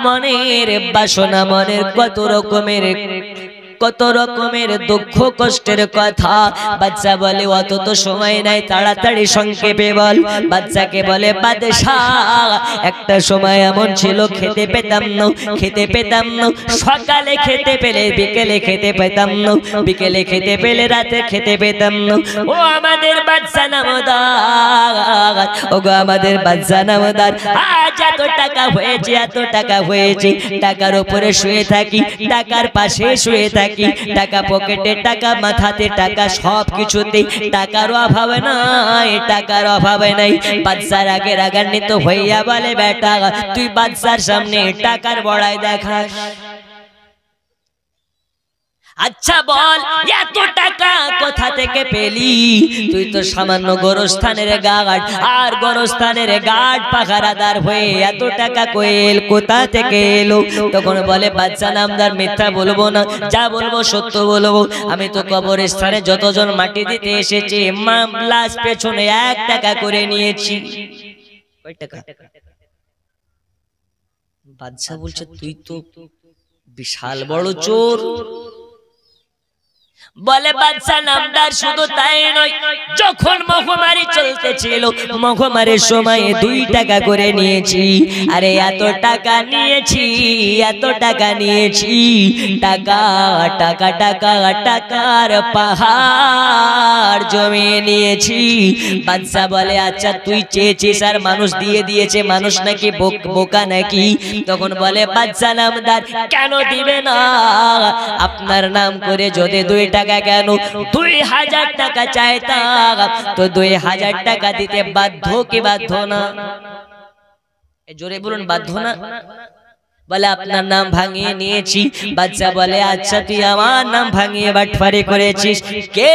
মনের বাসনা মনের কত রকমের দুঃখ কষ্টের কথা বাদশা বলে অত তো সময় নাই তাড়াতাড়ি সংক্ষেপে বল বাদশাকে বলে বাদশা একটা সময় এমন ছিল খেতে পেতাম না সকালে খেতে পেলে বিকেলে খেতে পেতাম না বিকেলে খেতে পেলে রাতে খেতে পেতাম না ও আমাদের বাদশা নামদার ও গো আমাদের বাদশা নামদার আজ এত টাকা হয়েছে টাকার উপরে শুয়ে থাকি টাকার পাশে শুয়ে থাকি টাকা পকেটে টাকা মাথাতে টাকা সবকিছুতে টাকার অভাব নাই বাদশার আগে রাগান্বিত হইয়া বলে বেটা তুই বাদশার সামনে টাকার বড়াই দেখাস আচ্ছা বল এত টাকা কোথা থেকে পেলি? তুই তো সামান্য গোরস্থানের গার্ড, আর গোরস্থানের গার্ড পাহারাদার হয়ে এত টাকা কোথা থেকে এলো? তখন বলে বাদশা নামদার মিথ্যা বলবো না, যা বলবো সত্য বলবো। আমি তো কবরস্থানে যতজন মাটি দিতে এসেছে লাশ পেছনে 1 টাকা করে নিয়েছি। কয় টাকা? বাদশা বলছে তুই তো বিশাল বড় চোর। বলে বাদশা নামদার শুধু তাই নয়, যখন মহামারী চলতেছিল মহামারীর সময় 2 টাকা করে নিয়েছি। আরে এত টাকা নিয়েছি, এত টাকা নিয়েছি, টাকা টাকা টাকা টাকার পাহাড় জমিয়ে নিয়েছি। বাদশা বলে আচ্ছা তুই চেয়েছিস আর মানুষ দিয়ে দিয়েছে, মানুষ নাকি বোকা নাকি? তখন বলে বাদশা নামদার কেন দিবে না? আপনার নাম করে যদি 2 টাকা কেন 2000 টাকা চাইতাম তো 2000 টাকা দিতে বাধ্য কি বাধ্য না? জোরে বলুন বাধ্য না? বলে আপনার নাম ভাঙিয়ে নিয়েছি। বাদশা বলে আচ্ছা তুই আমার নাম ভাঙিয়ে বাটপারি করেছিস, কে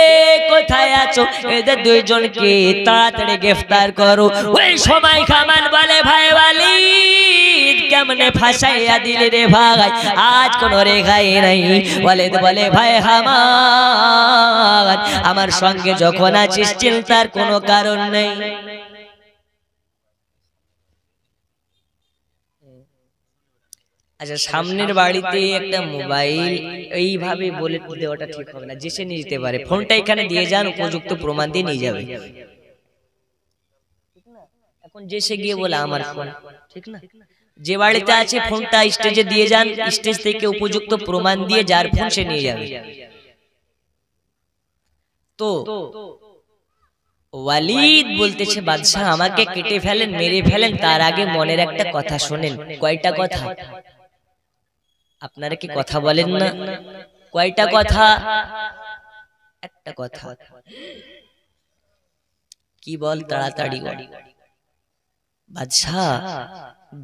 কোথায় আছো? এদের 2 জনকে তাড়াতাড়ি গ্রেফতার করো। ওই সময় খামান বলে ভাই ওয়ালিদ কেমনে ফাঁসাইয়া দিলে রে ভাই, আজ কোনো রেখাই নাই। ওয়ালিদ বলে ভাই হামান আমার সঙ্গে যখন আছিস চিন্তার কোনো কারণ নেই। আচ্ছা সামনের বাড়িতে একটা মোবাইল এইভাবে বলে দেওয়াটা ঠিক হবে না, যে সে নিয়ে যেতে পারে। ফোনটা এখানে দিয়ে যান, উপযুক্ত প্রমাণ দিয়ে নিয়ে যাবে। এখন যে সে গিয়ে বলে আমার ফোন, ঠিক না? যে বাড়িতে আছে ফোনটা স্টেজে দিয়ে যান, স্টেজ থেকে উপযুক্ত প্রমাণ দিয়ে যার ফোন সে নিয়ে যাবে। তো ওয়ালিদ বলতেছে বাদশা আমাকে কেটে ফেলেন, মেরে ফেলেন, তার আগে মনের একটা কথা শোনেন। কয়টা কথা? আপনারা কি কথা বলেন না? কয়টা কথা? একটা কথা। কি বল? তাড়াতাড়ি বল। বাদশা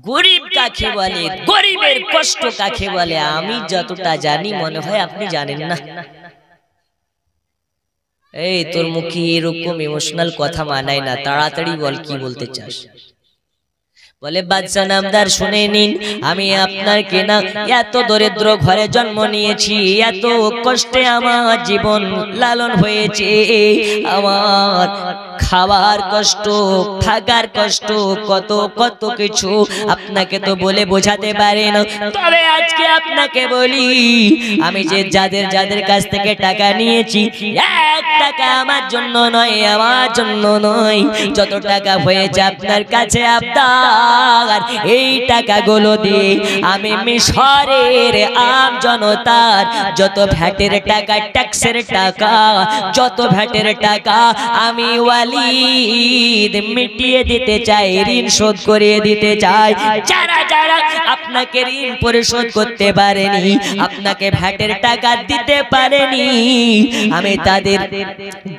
গরিব কাকে বলে, গরিবের কষ্ট কাকে বলে আমি যতটা জানি মনে হয় আপনি জানেন না। এই তোর মুখে এরকম ইমোশনাল কথা মানায় না, তাড়াতাড়ি বল কি বলতে চাস। বলে বাদশা নামদার শুনে নিন, আমি আপনার কেনা এত দরিদ্র ঘরে জন্ম নিয়েছি, এত কষ্টে আমার জীবন লালন হয়েছে, আমার খাবার কষ্ট, থাকার কষ্ট, কত কত কিছু আপনাকে তো বলে বোঝাতে পারি না। তবে আজকে আপনাকে বলি, আমি যে যাদের যাদের কাছ থেকে টাকা নিয়েছি 1 টাকা আমার জন্য নয়, আমার জন্য নয়, যত টাকা হয়েছে আপনার কাছে আবদার, এই টাকাগুলো দিয়ে আমি মিশরের আম জনতার যত ভ্যাটের টাকা, ট্যাক্সের টাকা, যত ভ্যাটের টাকা আমি ওয়ালিদ মিটিয়ে দিতে চাই, ঋণ শোধ করিয়ে দিতে চাই। যারা যারা আপনাকে ঋণ পরিশোধ করতে পারেনি, আপনাকে ভ্যাটের টাকা দিতে পারেনি, আমি তাদের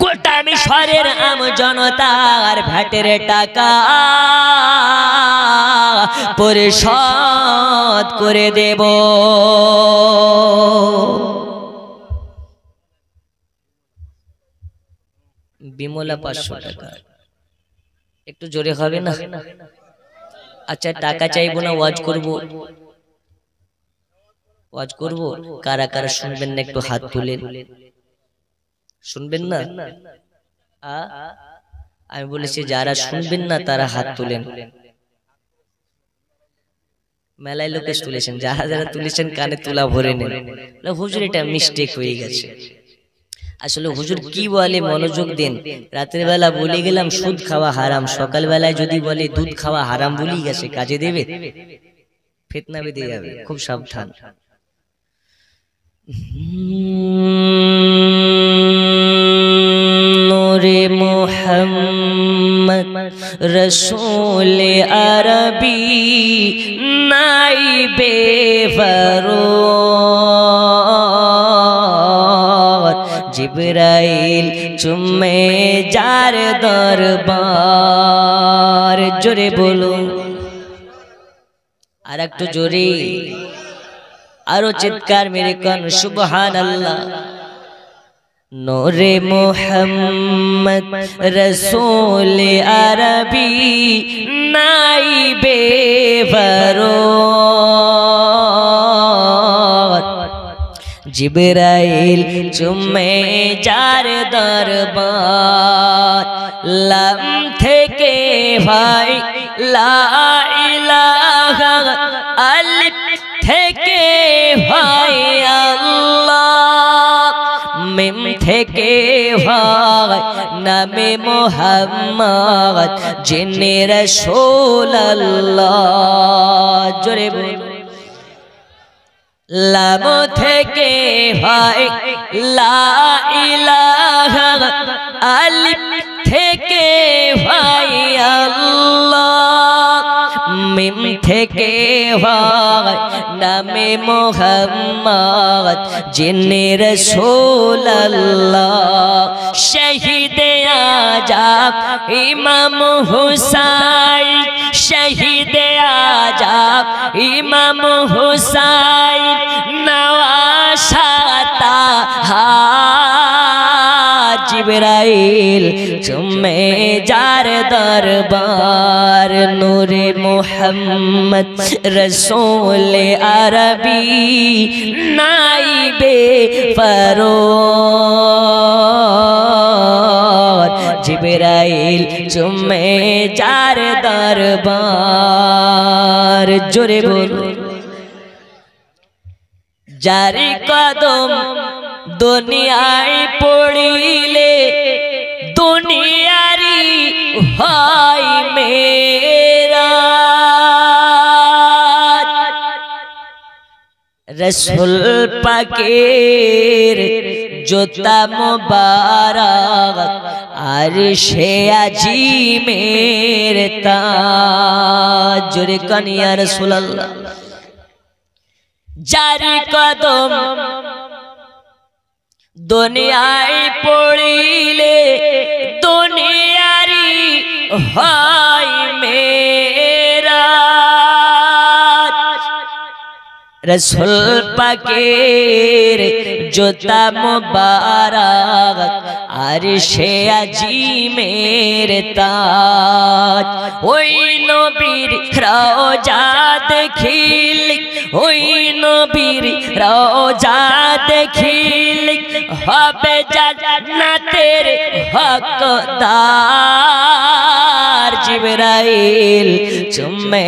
গোটা মিশরের আম জনতার ভ্যাটের টাকা পরিশোধ করে দেব। বিমলা 500 টাকা, একটু জোরে হবে না? আচ্ছা টাকা চাইবো না, ওয়াজ করব, ওয়াজ করব। কারা কারা শুনবেন না একটু হাত তুলেন। শুনবেন না? আমি বলেছি যারা শুনবেন না তারা হাত তুলেন। মেলায় লোকে তুলেছেন, যারা যারা তুলেছেন কানে তুলা ভরে নেন। হুজুর এটা মিস্টেক হয়ে গেছে। আসলে হুজুর কি বলে মনোযোগ দিন। রাতের বেলা বলে গেলাম সুদ খাওয়া হারাম, সকাল বেলায় যদি বলে দুধ খাওয়া হারাম বলি গেছে, কাজে দেবে? ফিতনা বেঁধে যাবে, খুব সাবধান। নূরে মুহাম্মদ রসূল আরবি নাইবে ফরোদ জিবরাইল চুমে যার দরবার। জোরে বলো, আর একটু জোরে। आरो चित्कार मेरे कन सुबहान अल्लाह। नूरे मोहम्मद रसूल अरबी नाइबे फरोत जिब्राइल चुम्मे जार दरबार लम थेके भाई ला इलाहा अलिफ थेके भाई अल्लाह मिम थेके भाई नामे मोहम्मद जिन्ने रसूल अल्लाह। जोरे बोलो लाम थेके भाई ला इलाहा अलिफ थेके भाई अल्लाह मिम थेके भाई नामे मोहम्मद जिन्ने रसूल अल्लाह। शहीद आजाब इमाम हुसैन शहीद आजाब इमाम हुसैन नवाशाता जिब्राइल चुम्मे जार दरबार नूरे मोहम्मद रसूल अरबी नाइबे फरोत जिब्राइल चुम्मे जार दरबार। जोरे बोलो जारी कदम दुनियाय पड़िले दुनियारी हाय मेरा रसूल पाकेर जोता मुबारक अर्शे अजीमेर ताज। जोरे कनिया रसूल अल्लाह जारी कदम दुनियाय पड़िले दुनियारी हाय मेरा रसूल पाकेर जोता मुबारक अर्शे अजीमेर ताज। ओई नबीर रोजा देखिल ओई नबीर रोजा देखिल हबे जन्नतेर हकदार जिब्राइल चुम्मे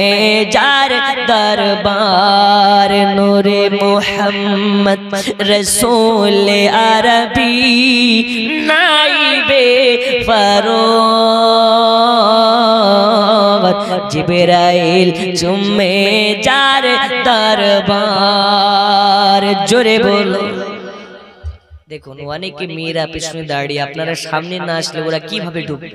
जार दरबार नूरे मोहम्मद रसूल अरबी नाइबे फरोत जिब्राइल चुम्मे जार दरबार। जोरे बोलो দেখুন অনেকে মেয়েরা পেছনে দাঁড়িয়ে আপনারা সামনে না আসলে ওরা কিভাবে ঢুকবে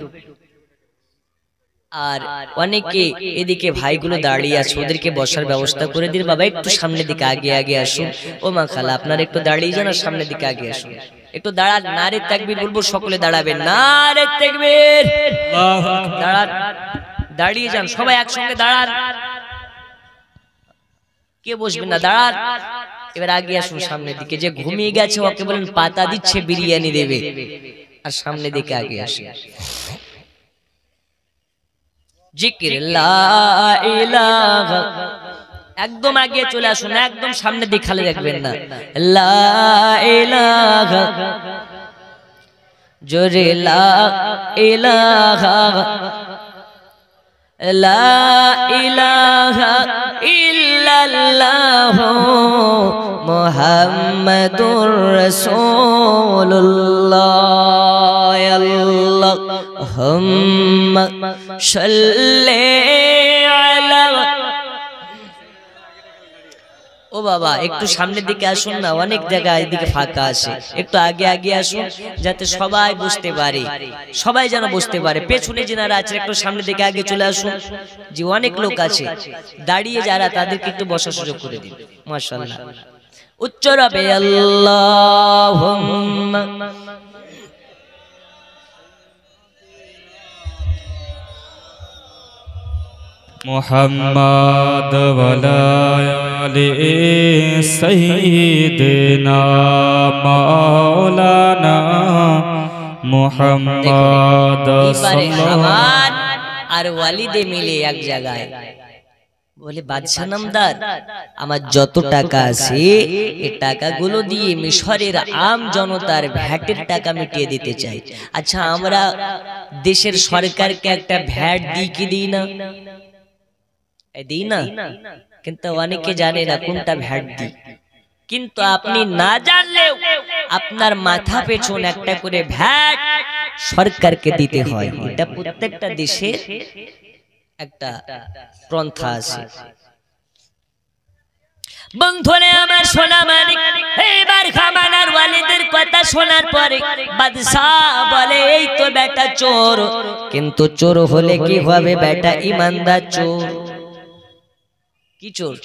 আর অনেকে এদিকে ভাইগুলো দাঁড়িয়ে আছে ওদেরকে বসার ব্যবস্থা করে দিন বাবা একটু সামনের দিকে আগে আসুন ও মা খালা আপনারা একটু দাঁড়িয়ে যান আর সামনের দিকে আগে আসুন একটু দাঁড়ান নারে তাকবীর বলবো সকলে দাঁড়াবেন নারে তাকবীর আল্লাহু আকবার দাঁড়ান দাঁড়িয়ে যান সবাই একসঙ্গে দাঁড়ান কে বসবেন না দাঁড়ান এবার আগে আসুন সামনের দিকে যে ঘুমিয়ে গেছে ওকে বলেন পাতা দিচ্ছে বিরিয়ানি দেবে আর সামনে দিকে আগে আসুন জিকির লা ইলাহা একদম আগে চলে আসুন একদম সামনে দিকে খালি রাখবেন না লা ইলাহা জোরে লা ইলাহা লা ইলাহা ইল্লাল্লাহ মুহাম্মাদুর রাসূলুল্লাহ আল্লাহুম্মা সাল্লি আলা ও বাবা একটু সামনের দিকে আসুন না অনেক জায়গা এদিকে ফাঁকা আছে একটু আগে আসুন যাতে সবাই বসতে পারে সবাই যেন বসতে পারে পেছনে যারা আছে একটু সামনের দিকে আগে চলে আসুন যে অনেক লোক আছে দাঁড়িয়ে যারা তাদেরকে একটু বসার সুযোগ করে দিন মাশাআল্লাহ উচ্চ রবে আল্লাহুম্মা মুহাম্মাদ ওয়ালা आले सय्यिदना मौलाना मुहम्मद হামান আর ওয়ালিদে মিলে এক জায়গায় বলে বাদশা নামদার, আমার যত টাকা আছে এই টাকাগুলো দিয়ে মিশরের আম জনতার ভ্যাটের টাকা মিটিয়ে দিতে চাই। আচ্ছা, আমরা দেশের সরকারকে একটা ভ্যাট দিই কি দিই না? দিই না, কিন্তু অনেকে জানে না কোনটা ভ্যাট দিই। কিন্তু আপনি না জানলেও আপনার মাথা পেছন একটা করে ভ্যাট সরকারকে দিতে হয়। এটা প্রত্যেকটা দেশের একটা প্রথা আছে। বন্ধুরে আমার সোনা মানিক, এইবার হামান আর ওয়ালিদের কথা শোনার পরে বাদশাহ বলে এই তো বেটা চোর, কিন্তু চোর হলে কি হবে বেটা? ইমানদার চোর। কি চোর?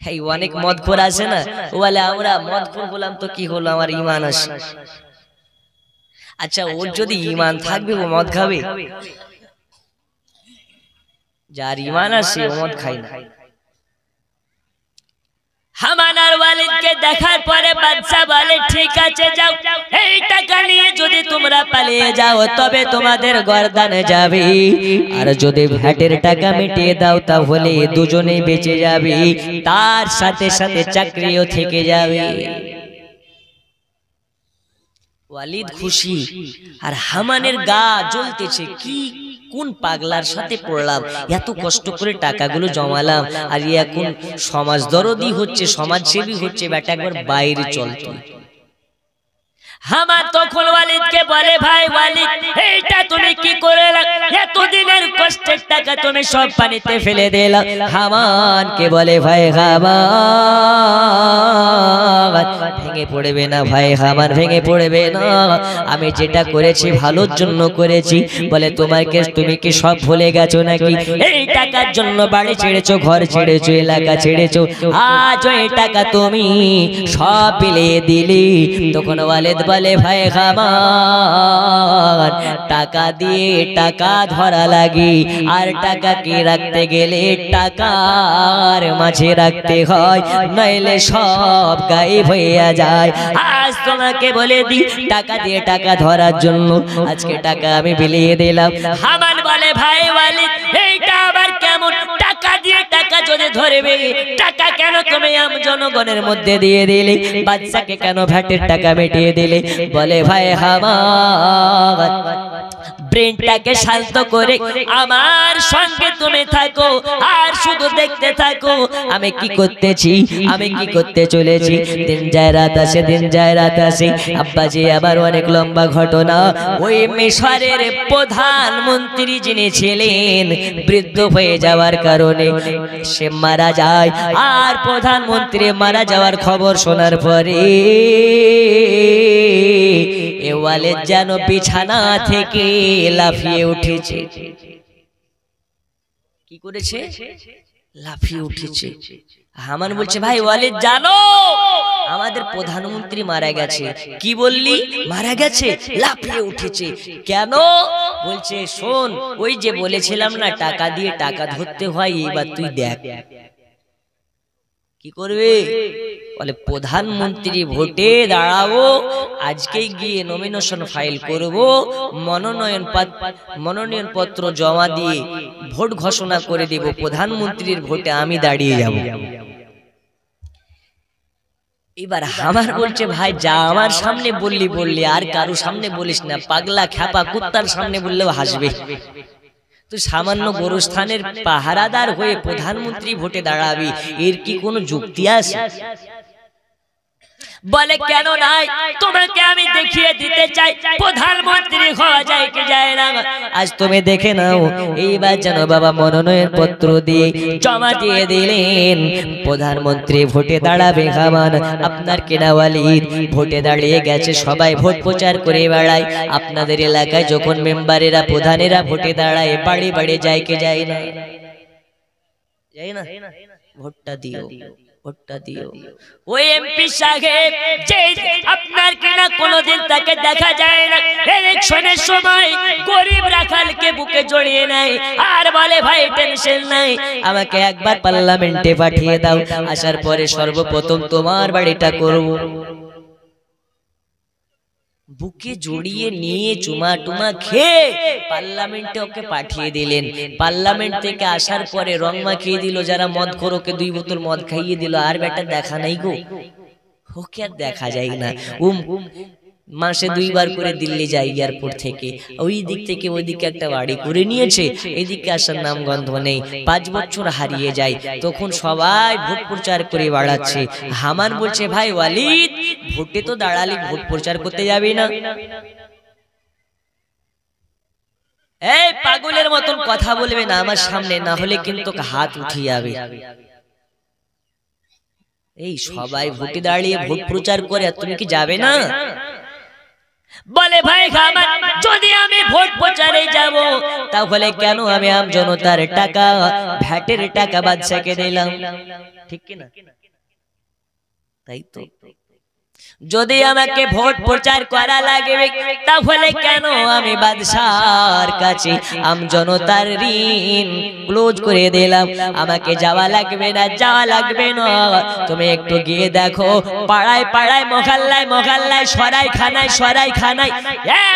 এই অনেক মদখোর আছে না, ও বলে আমরা মদখোর বললাম তো কি হলো, আমার ঈমান আছে। আচ্ছা, ওর যদি ঈমান থাকবে ও মদ খাবে? যার ঈমান আছে ও মদ খায় না। হামান আর ওয়ালিদকে দেখার পরে বাদশা বলে ঠিক আছে যাও, এই টাকা নিয়ে যদি তোমরা পালিয়ে যাও তবে তোমাদের গর্দানে যাবে, আর যদি ভ্যাটের টাকা মিটিয়ে দাও তাহলে দুজনেই বেঁচে যাবে, তার সাথে সাথে চাকরিও থেকে যাবে। ওয়ালিদ খুশি আর হামানের গা জ্বলতেছে, কি কোন পাগলার সাথে পড়লাম, এত কষ্ট করে টাকাগুলো জমালাম আর এখন সমাজ দরদি হচ্ছে, সমাজসেবী হচ্ছে, বেটা একবার বাইরে চলতো। হামান তখন ওয়ালিদকে বলে ভাই ওয়ালিদ, এইটা তুমি কি করে, এতদিনের কষ্টের টাকা তুমি সব পানিতে ফেলে দিলা। হামানকে বলে ভাই হামান ভেঙে পড়বে না, ভাই হামান ভেঙে পড়বে না, আমি যেটা করেছি ভালোর জন্য করেছি। বলে তুমি কি সব ভুলে গেছো নাকি? এই টাকার জন্য বাড়ি ছেড়েছো, ঘর ছেড়েছো, এলাকা ছেড়েছো, আজ এই টাকা তুমি সব বিলিয়ে দিলি। তখন ওয়ালিদ বলে ভাই হামান, টাকা দিয়ে টাকা ধরা লাগে, আর টাকাকে রাখতে গেলে টাকার মাঝে রাখতে হয়, নইলে সব গায়েব হয়ে যায়। আজ তোমাকে বলে দি টাকা দিয়ে টাকা ধরার জন্য আজকে টাকা আমি বিলিয়ে দিলাম। হামান বলে ভাই ওয়ালিদ, এইটা আবার কেমন? টাকা দিয়ে টাকা যদি ধরবে, টাকা কেন তুমি আম জনগণের মধ্যে দিয়ে দিলে? বাদশাকে কেন ভ্যাটের টাকা মিটিয়ে দিলে? বলে ভাই হামান, ব্রেনটাকে শান্ত করে আমার সঙ্গে তুমি থাকো আর শুধু দেখতে থাকো আমি কি করতেছি, আমি কি করতে চলেছি। দিন যায় রাত আসে, দিন যায় রাত আসে। আব্বাজি আবার অনেক লম্বা ঘটনা। ওই মিশরের প্রধানমন্ত্রী যিনি ছিলেন বৃদ্ধ হয়ে যাওয়ার কারণে সে মারা যায়, আর প্রধানমন্ত্রী মারা যাওয়ার খবর শোনার পরে ওয়ালিদ যেন বিছানা থেকে লাফিয়ে উঠেছে। কি করেছে? লাফিয়ে উঠেছে। হামান বলছে ভাই ওয়ালিদ, জানো আমাদের প্রধানমন্ত্রী মারা গেছে। কি বললি? মারা গেছে? লাফিয়ে উঠেছে। কেন? বলছে শোন, ওই যে বলেছিলাম না টাকা দিয়ে টাকা ধরতে হয়, এইবার তুই দেখ কি করবে। বলে প্রধানমন্ত্রী ভোটে দাঁড়াবো, আজকেই গিয়ে নমিনেশন ফাইল করব, মনোনয়ন পত্র জমা দিয়ে ভোট ঘোষণা করে দেব, প্রধানমন্ত্রীর ভোটে আমি দাঁড়িয়ে যাব। এবার আমার বলছে ভাই যা আমার সামনে বললি আর কারো সামনে বলিস না, পাগলা খ্যাপা কুত্তার সামনে বললেও হাসবে। তুই সামান্য গোরস্থানের পাহারাদার হয়ে প্রধানমন্ত্রী ভোটে দাঁড়াবি, এর কি কোনো যুক্তি আছে? বলে কেন নাই, তোমাকে আমি দেখিয়ে দিতে চাই প্রধানমন্ত্রী হওয়া যায় কি যায় না। আজ তুমি দেখে নাও। এইবার যেন বাবা মনোনয়ন পত্র দিয়ে জমা দিয়ে দিলেন, প্রধানমন্ত্রী ভোটে দাঁড়াবে হামান। আপনার কেনা ওয়ালিদ ভোটে দাঁড়িয়ে গেছে, সবাই ভোট প্রচার করে বেড়ায়। আপনাদের এলাকায় যখন মেম্বারেরা প্রধানেরা ভোটে দাঁড়ায়, বাড়ি বাড়ি যায় কি যায় না? যাই না? ভোটটা দিও। ভোটটা দিও। ওই এমপি সাহেব যে আপনার কিনা কোনোদিন তাকে দেখা যায় না, ইলেকশনের সময় গরিব রাখালকে বুকে জড়িয়ে নেয় আর বলে ভাই টেনশন নাই, আমাকে একবার পার্লামেন্টে পাঠিয়ে দাও, আসার পরে সর্বপ্রথম তোমার বাড়িটা করব। বুকে জড়িয়ে নিয়ে চুমা টুমা খেয়ে পার্লামেন্টে ওকে পাঠিয়ে দিলেন। পার্লামেন্ট থেকে আসার পরে রং মাখিয়ে দিল, যারা মদ খোর ওকে 2 বোতল মদ খাইয়ে দিল, আর বেটা দেখা নাই গো, ওকে আর দেখা যায় না। মাসে 2 বার করে দিল্লি যায় এয়ারপোর্ট থেকে, ওই দিক থেকে ওই দিকে একটা বাড়ি করে নিয়েছে, এদিকে আসার নাম গন্ধ নেই। 5 বছর হারিয়ে যায়, তখন সবাই ভোট প্রচার করে বাড়াচ্ছে। হামান বলছে ভাই ওয়ালিদ, ভোটে তো দাঁড়ালি, ভোট প্রচার করতে যাবি না? এই পাগলের মতন কথা বলবে না আমার সামনে, না হলে কিন্তু হাত উঠে যাবে। এই সবাই ভোটে দাঁড়িয়ে ভোট প্রচার করে, তুমি কি যাবে না? বলে ভাই খামান, যদি আমি ভোট প্রচারে যাব তাহলে কেন আমি আম জনতার টাকা, ভ্যাটের টাকা বাদশাকে দিলাম? ঠিক কি না? তাই তো, যদি আমাকে ভোট প্রচার করা লাগবে তাহলে কেন আমি বাদশার কাছে আম জনতার ঋণ ক্লোজ করে দিলাম? আমাকে যাওয়া লাগবে না, যাওয়া লাগবে না। তুমি একটু গিয়ে দেখো, পাড়ায় পাড়ায়, মহল্লায় মহল্লায়, সরাই খানায়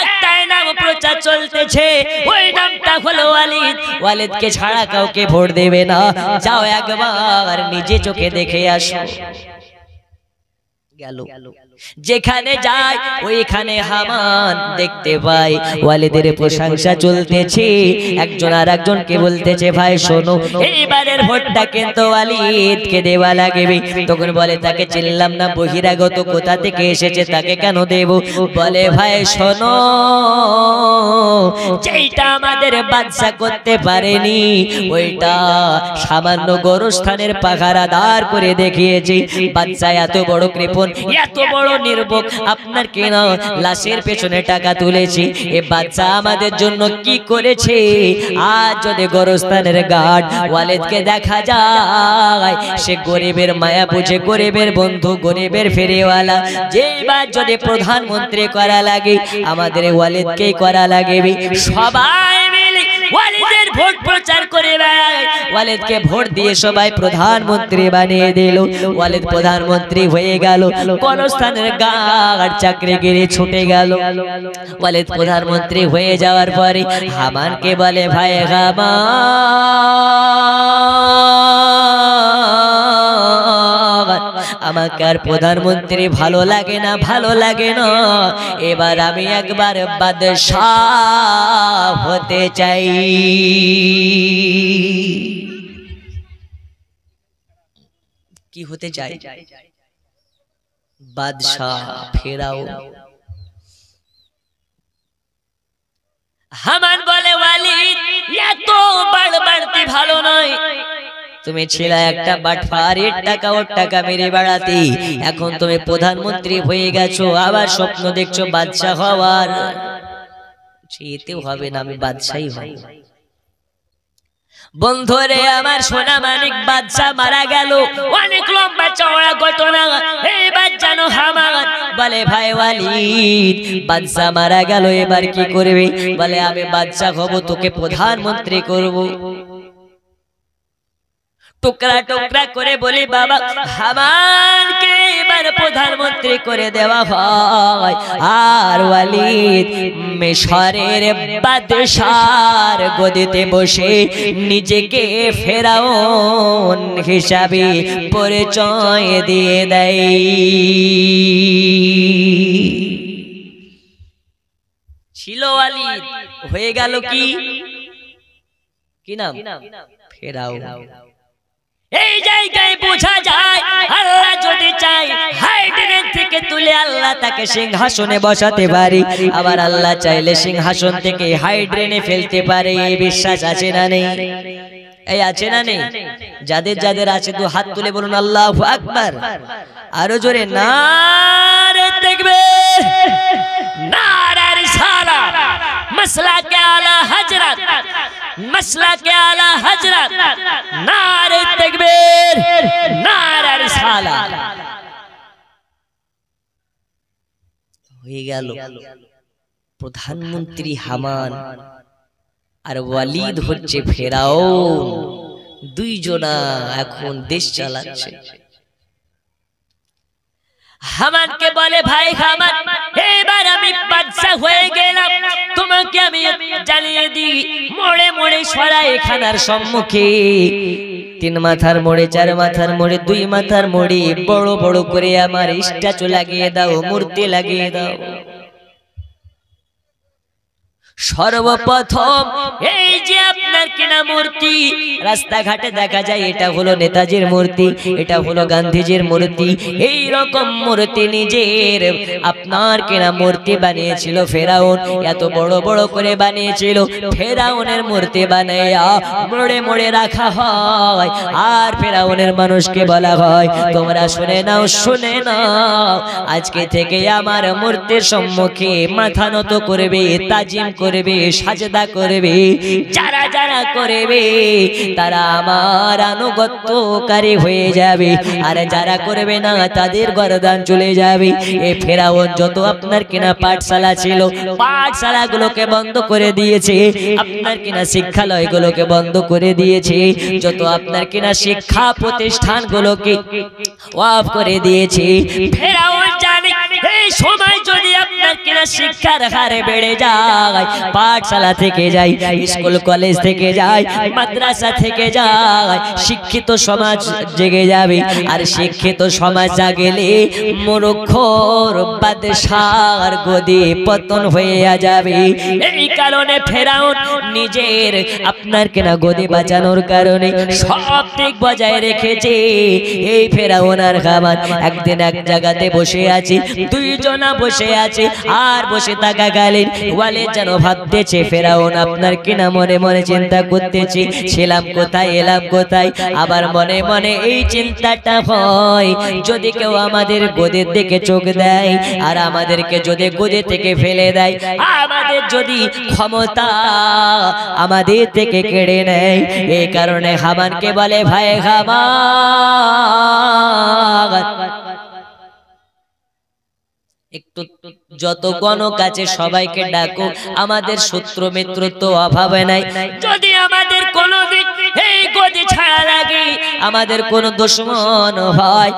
একটাই নাম প্রচার চলতেছে, ওই নামটা হলো ওয়ালিদ। ওয়ালিদকে ছাড়া কাউকে ভোট দেবে না, যাও একবার নিজে চোখে দেখে আসো। গেল, যেখানে যায় ওইখানে হামান দেখতে পাই ওয়ালিদের প্রশংসা চলতেছে, একজন আর একজনকে বলতেছে ভাই শোনো, এইবারের ভোটটা কিন্তু ওয়ালিদকে দেওয়া লাগবে। তখন বলে তাকে চিনলাম না, বহিরাগত, কোথা থেকে এসেছে, তাকে কেন দেব? বলে ভাই শোনো, যেটা আমাদের বাদশা করতে পারেনি ওইটা সামান্য গোরস্থানের পাহারাদার করে দেখিয়েছে। বাদশা এত বড় কৃপণ, এত বড় নির্ভোগ, আপনার কেন লাশের পেছনে টাকা তুলেছি, এ বাচ্চা আমাদের জন্য কি করেছে? আজ যদি গোরস্থানের গার্ড ওয়ালিদকে দেখা যায়, সে গরিবের মায়া বুঝে, গরিবের বন্ধু, গরিবের ফেরিওয়ালা, যেবার যদি প্রধানমন্ত্রী করা লাগে আমাদের ওয়ালিদকেই করা লাগবে। সবাই মিলে ওয়ালিদের ভোট প্রচার করে বেড়ায়, ওয়ালিদকে ভোট দিয়ে সবাই প্রধানমন্ত্রী বানিয়ে দিল। ওয়ালিদ প্রধানমন্ত্রী হয়ে গেল, কোন স্থানের গার্ড চাকরিগিরি ছুটে গেল। ওয়ালিদ প্রধানমন্ত্রী হয়ে যাওয়ার পরে হামানকে বলে ভাই হামান, আমাকে আর প্রধানমন্ত্রী ভালো লাগে না, ভালো লাগে না, এবার আমি একবার বাদশাহ হতে চাই। কি হতে চাই? বাদশাহ ফেরাও। হামান বলে ওয়ালিদ, এত বাড়বাড়তি ভালো নয়, তুমি ছিলে একটা বাটফার, এর টাকা ওর টাকা মেরে বেড়াতে, এখন তুমি প্রধানমন্ত্রী হয়ে গেছো, আবার স্বপ্ন দেখছো বাদশাহ হওয়ার। এতেও হবে না, আমি বাদশাহই হব। বন্ধুরে আমার সোনা মানিক, বাদশাহ মারা গেল, অনেক লম্বা চওড়া ঘটনা। এইবার জানো হামান বলে ভাই ওয়ালিদ, বাদশাহ মারা গেল, এবার কি করবে? বলে আমি বাদশাহ হব, তোকে প্রধানমন্ত্রী করব। টুকরা টুকরা করে বলি বাবা, হামানকে এবার প্রধানমন্ত্রী করে দেওয়া হয়, আর ওয়ালিদ মিশরের বাদশার গদিতে বসে নিজেকে ফেরাউন হিসাবে পরিচয় দিয়ে দেয়। ছিল ওয়ালিদ, হয়ে গেল কি নাম? ফেরাউন। এই জায়গায় বোঝা যায় আল্লাহ যদি চায় হাইড্রেন থেকে তুলে আল্লাহ তাকে সিংহাসনে বসাতে পারে, আবার আল্লাহ চাইলে সিংহাসন থেকে হাইড্রেনে ফেলতে পারে। এই বিশ্বাস আছে না নেই? এই আছে না নেই? যাদের যাদের আছে তো হাত তুলে বলুন আল্লাহু আকবার। আরো জোরে নারে তাকবীর, নারে রিসালাত, মাসলাকে আলা হযরত, মাসলাকে আলা হযরত, নারে তাকবীর, নারে রিসালাত। হয়ে গেল প্রধানমন্ত্রী হামান আর ওয়ালিদ হচ্ছে ফেরাউন, দুইজনা এখন দেশ চালাচ্ছে। হামানকে বলে ভাই হামান, এবার আমি বাদশা হয়ে গেলাম, তোমাকে আমি জানিয়ে দিই, মোড়ে মোড়ে সরাই খানার সম্মুখে 3 মাথার মোড়ে, 4 মাথার মোড়ে, 2 মাথার মোড়ে বড় বড় করে আমার স্ট্যাচু লাগিয়ে দাও, মূর্তি লাগিয়ে দাও। সর্বপ্রথম এই যে আপনার কিনা মূর্তি রাস্তাঘাটে দেখা যায়, এটা হলো নেতাজির মূর্তি, এটা হলো গান্ধীজির মূর্তি। এই রকম মূর্তি নিজের আপনার কিনা মূর্তি বানিয়েছিল ফেরাউন, এত বড় বড় করে বানিয়েছিল। ফেরাউনের মূর্তি বানাইয়া মোড়ে মোড়ে রাখা হয়, আর ফেরাউনের মানুষকে বলা হয় তোমরা শুনে নাও, শুনে নাও, আজকে থেকে আমার মূর্তির সম্মুখে মাথা নত করবে, তাজিম করবে, সাজদা করবে। যারা যারা করবে তারা আমার আনুগত্যকারী হয়ে যাবে, আর যারা করবে না তাদের গর্দান চলে যাবে। এই ফেরাউন যত আপনার কিনা পাঠশালা ছিল, পাঠশালাগুলোকে বন্ধ করে দিয়েছে, আপনার কিনা শিক্ষালয়গুলোকে বন্ধ করে দিয়েছে, যত আপনার কিনা শিক্ষা প্রতিষ্ঠানগুলোকে অফ করে দিয়েছে। ফেরাউন জানে এই সময় যদি আপনার কিনা শিক্ষার হার বেড়ে যায়, পাঠশালা থেকে যায়, স্কুল কলেজ থেকে যায়, মাদ্রাসা থেকে যায়, শিক্ষিত সমাজ জেগে যাবে। আর শিক্ষিত সমাজ জাগলে মূর্খর বাদশার গদি পতন হয়ে যাবে। এই কারণে ফেরাউন নিজের আপনার কিনা গদি বাঁচানোর কারণে সব দিক বজায় রেখেছে। এই ফেরাউন আর হামান একদিন এক জায়গাতে বসে আছে, দুইজনা বসে আছে, আর বসে থাকাকালীন ওয়ালিদ যেন ভাবতেছে, ফেরাউন আপনার কিনা মনে মনে চিন্তা করতেছি ছিলাম কোথায়, এলাম কোথায়। আবার মনে মনে এই চিন্তাটা হয়, যদি কেউ আমাদের গদির দিকে চোখ দেয় আর আমাদেরকে যদি গদি থেকে ফেলে দেয়, আমাদের যদি ক্ষমতা আমাদের থেকে কেড়ে নেয়। এই কারণে হামানকে বলে ভাই হামান, একটু যত গণক আছে সবাইকে ডাকো, আমাদের শত্রু মিত্র তো অভাবে নাই। যদি আমাদের কোনোদিন এই গদি ছাড়া লাগে, আমাদের কোন দুশমন হয়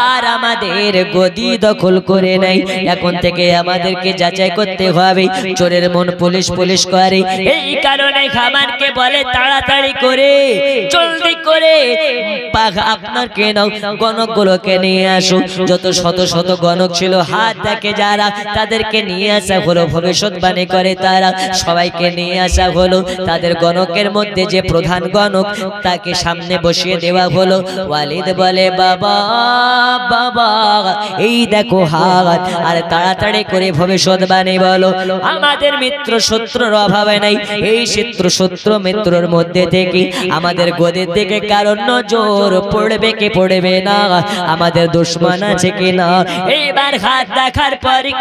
আর আমাদের গদি দখল করে নেয়, এখন থেকে আমাদেরকে যাচাই করতে হবে। চোরের মন পুলিশ পুলিশ করে। এই কারণে হামানকে বলে তাড়াতাড়ি করে, জলদি করে আপনার কেন গণকগুলোকে নিয়ে আসো। যত শত শত গণক ছিল হাত দেখে যারা, তাদেরকে নিয়ে আসা হলো, ভবিষ্যৎবাণী করে তারা, সবাইকে নিয়ে আসা হলো। তাদের গণকের মধ্যে যে প্রধান গণক তাকে সামনে বসিয়ে দেওয়া হলো। ওয়ালিদ বলে বাবা বাবা এই দেখো হাত, আর তাড়াতাড়ি করে ভবিষ্যৎবাণী বলো। আমাদের মিত্র শত্রুর অভাবে নাই, এই শত্রু মিত্রর মধ্যে থেকে আমাদের গদির দিকে কারণ নজর পড়বে কি পড়বে না, আমাদের দুশমন আছে কি না। এইবার হাত দেখার পরে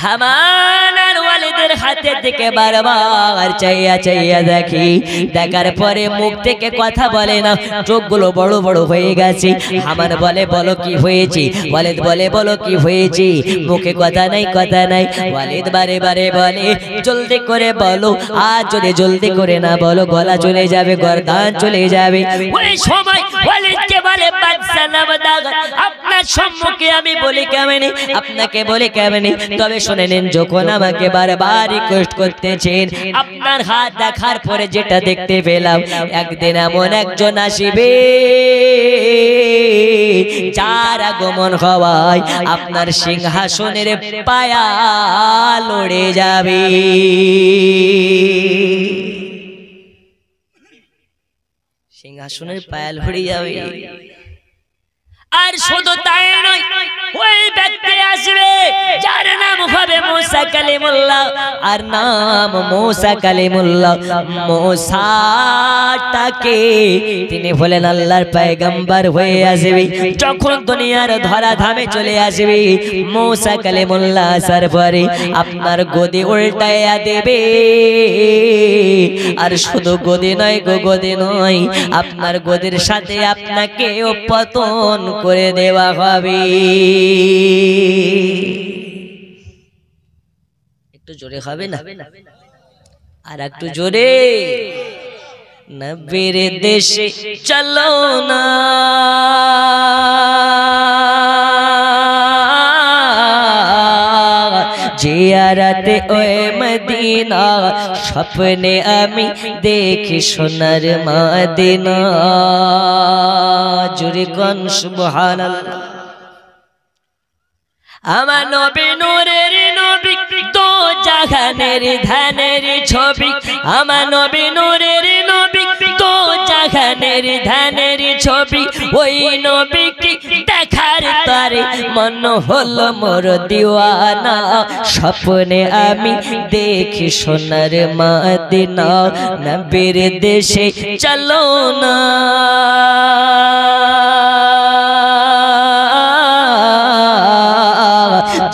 হামান আর ওয়ালিদের হাতের দিকে বারবার চাইয়া চাইয়া দেখি, দেখার পরে মুখ থেকে কথা বলে না, চোখগুলো বড় বড় হয়ে গেছে। হামান বলে বলো কি হয়েছে, ওয়ালিদ বলে বলো কি হয়েছে, মুখে কথা নাই কথা নাই। ওয়ালিদ বারে বারে বলে জলদি করে বলো, আর যদি জলদি করে না বলো গলা চলে যাবে, গর্দান চলে যাবে। ওই সময় ওয়ালিদকে বলে বাদশা নামদার, আপনার সম্মুখে আমি বলি কেমনে, আপনাকে বলি কেমনে, তবে শুনে নিন, যখন আমাকে বারবার রিকোয়েস্ট করতেছেন, আপনার হাত দেখার পরে যেটা দেখতে পেলাম, একদিন এমন একজন আসিবে যার আগমন হওয়ায় আপনার সিংহাসনের পায়া লড়ে যাবে। সিংহাসনের পায়া লড়ে যাবে। আর শুধু তাই নয়, ওই ব্যক্তি আসবে যার নাম হবে মুসা। मूसा कलीमुल्लाह আর নাম मूसा कलीमुल्लाह मूसाটাকে তিনি বলেন আল্লাহর পয়গম্বর হয়ে আসবে যখন দুনিয়ার ধরা ধামে চলে আসবে मूसा कलीमुल्लाহ আসার পরে আপনার গদি উল্টায়া দেবে আর শুধু গদি নয় গদি নয় আপনার গদির সাথে আপনাকেও পতন করে দেওয়া হবে একটু জোরে হবে না আর একটু জোরে নবীর দেশে চলো না জিয়ারতে ওই মদিনা স্বপ্নে আমি দেখি সোনার মদিনা জোরে কোন সুবহানাল্লাহ আমার নবী নূরের নবী তো জাহানের ধানের ছবি আমার নবী নূরের নবী তো জাহানের ধানের ছবি ওই নবীকে দেখার তারে মন হলো মোর দিওয়ানা স্বপ্নে আমি দেখি সোনার মদিনা নবীর দেশে চলো না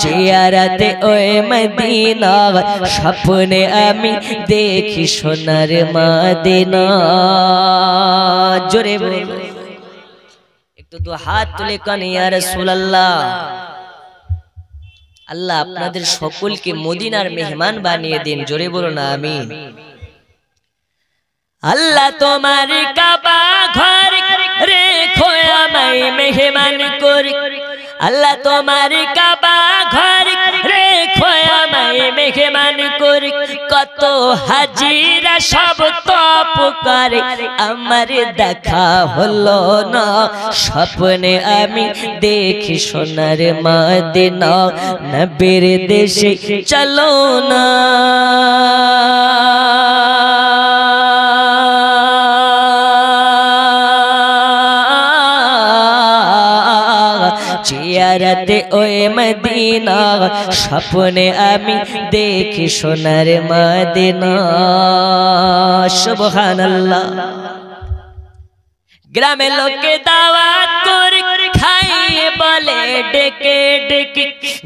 জিয়ারতে ওই মদিনা স্বপ্নে আমি দেখি সোনার মদিনা জোরে বলো একটু দু হাত তুলে কান ইয়া রাসূলুল্লাহ আল্লাহ আপনাদের সকলকে মদিনার মেহমান বানিয়ে দিন জোরে বলো না আমিন আল্লাহ তোমার কাবা ঘর রেখো আমায় মেহমান করে আল্লাহ তোমার কাবা ঘর রেখো আমায় মেহমান করে কত হাজিরা সব তপ করে আমার দেখা হলো না স্বপ্নে আমি দেখি সোনার মদিনা নবীর দেশে চলো না জিয়ারতে ওই মদিনা স্বপ্নে আমি দেখি সোনার মদিনা সুবহানাল্লাহ গ্রামে লোকে দাওয়াত করে খাইয়ে বলে ডেকে ডেকে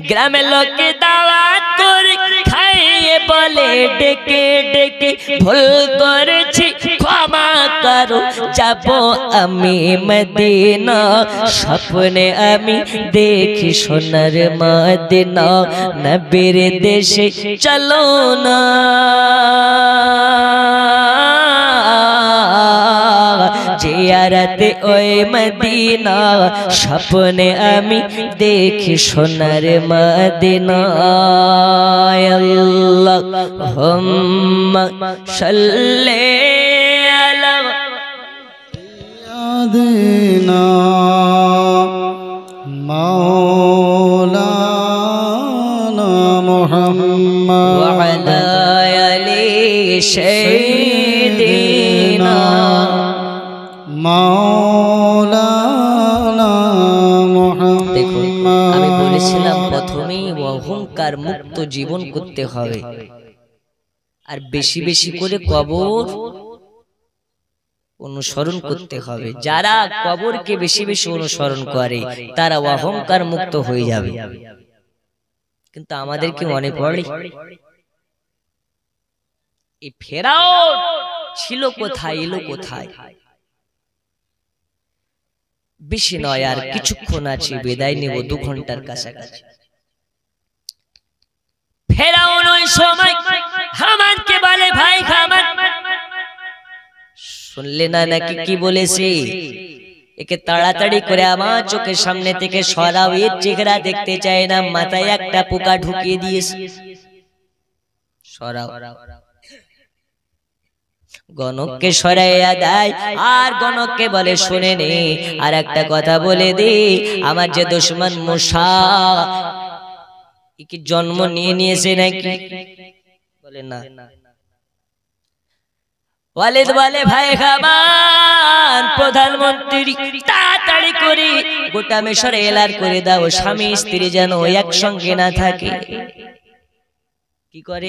গ্রামে লোকে দাওয়াত করে খাইয়ে বলে ডেকে ডেকে ভুল করেছি ক্ষমা করো যাব আমি মদিনা স্বপ্নে আমি দেখি সোনার মদিনা নবীর দেশে চলো না জিয়ারতে ওই মদিনা স্বপ্নে আমি দেখি সোনার মদিনা আল্লাহুম্মা সাল্লি আলা সাইয়্যিদিনা মাওলানা মুহাম্মদ ওয়া আলা আলি সাইয়্যিদিনা মাওলানা মুহাম্মদ দেখুন আমি বলেছিলাম প্রথমেই অহংকার মুক্ত জীবন করতে হবে আর বেশি বেশি করে কবর অনুসরণ করতে হবে যারা কবরকে বেশি বেশি অনুসরণ করে তারা অহংকার মুক্ত হয়ে যাবে কিন্তু আমাদের কি মনে পড়ে এই ফেরাউন ছিল কোথায় এলো কোথায় বেশি নয় আর কিছুক্ষণ আছে বিদায় নেব 2 ঘন্টার কাছাকাছি ফেরাউন ওই সময় হামানকে বলে ভাই হামান শুনলে না নাকি কি বলেছে একে তাড়াতাড়ি করে আমার চোখের সামনে থেকে সরাও এর চেহারা দেখতে চায় না মাথায় একটা পোকা ঢুকিয়ে দিয়েছে সরাও গণককে সরাইয়া দেয় আর গণককে বলে শুনে নে আর একটা কথা বলে দে আমার যে দুশমন মুসা কি জন্ম নিয়েছে নাকি বলে না ওয়ালিদ বলে ভাই খামান প্রধানমন্ত্রী তাড়াতাড়ি করে গোটা মিশরে এলার করে দাও স্বামী স্ত্রী যেন একসঙ্গে না থাকে কি করে?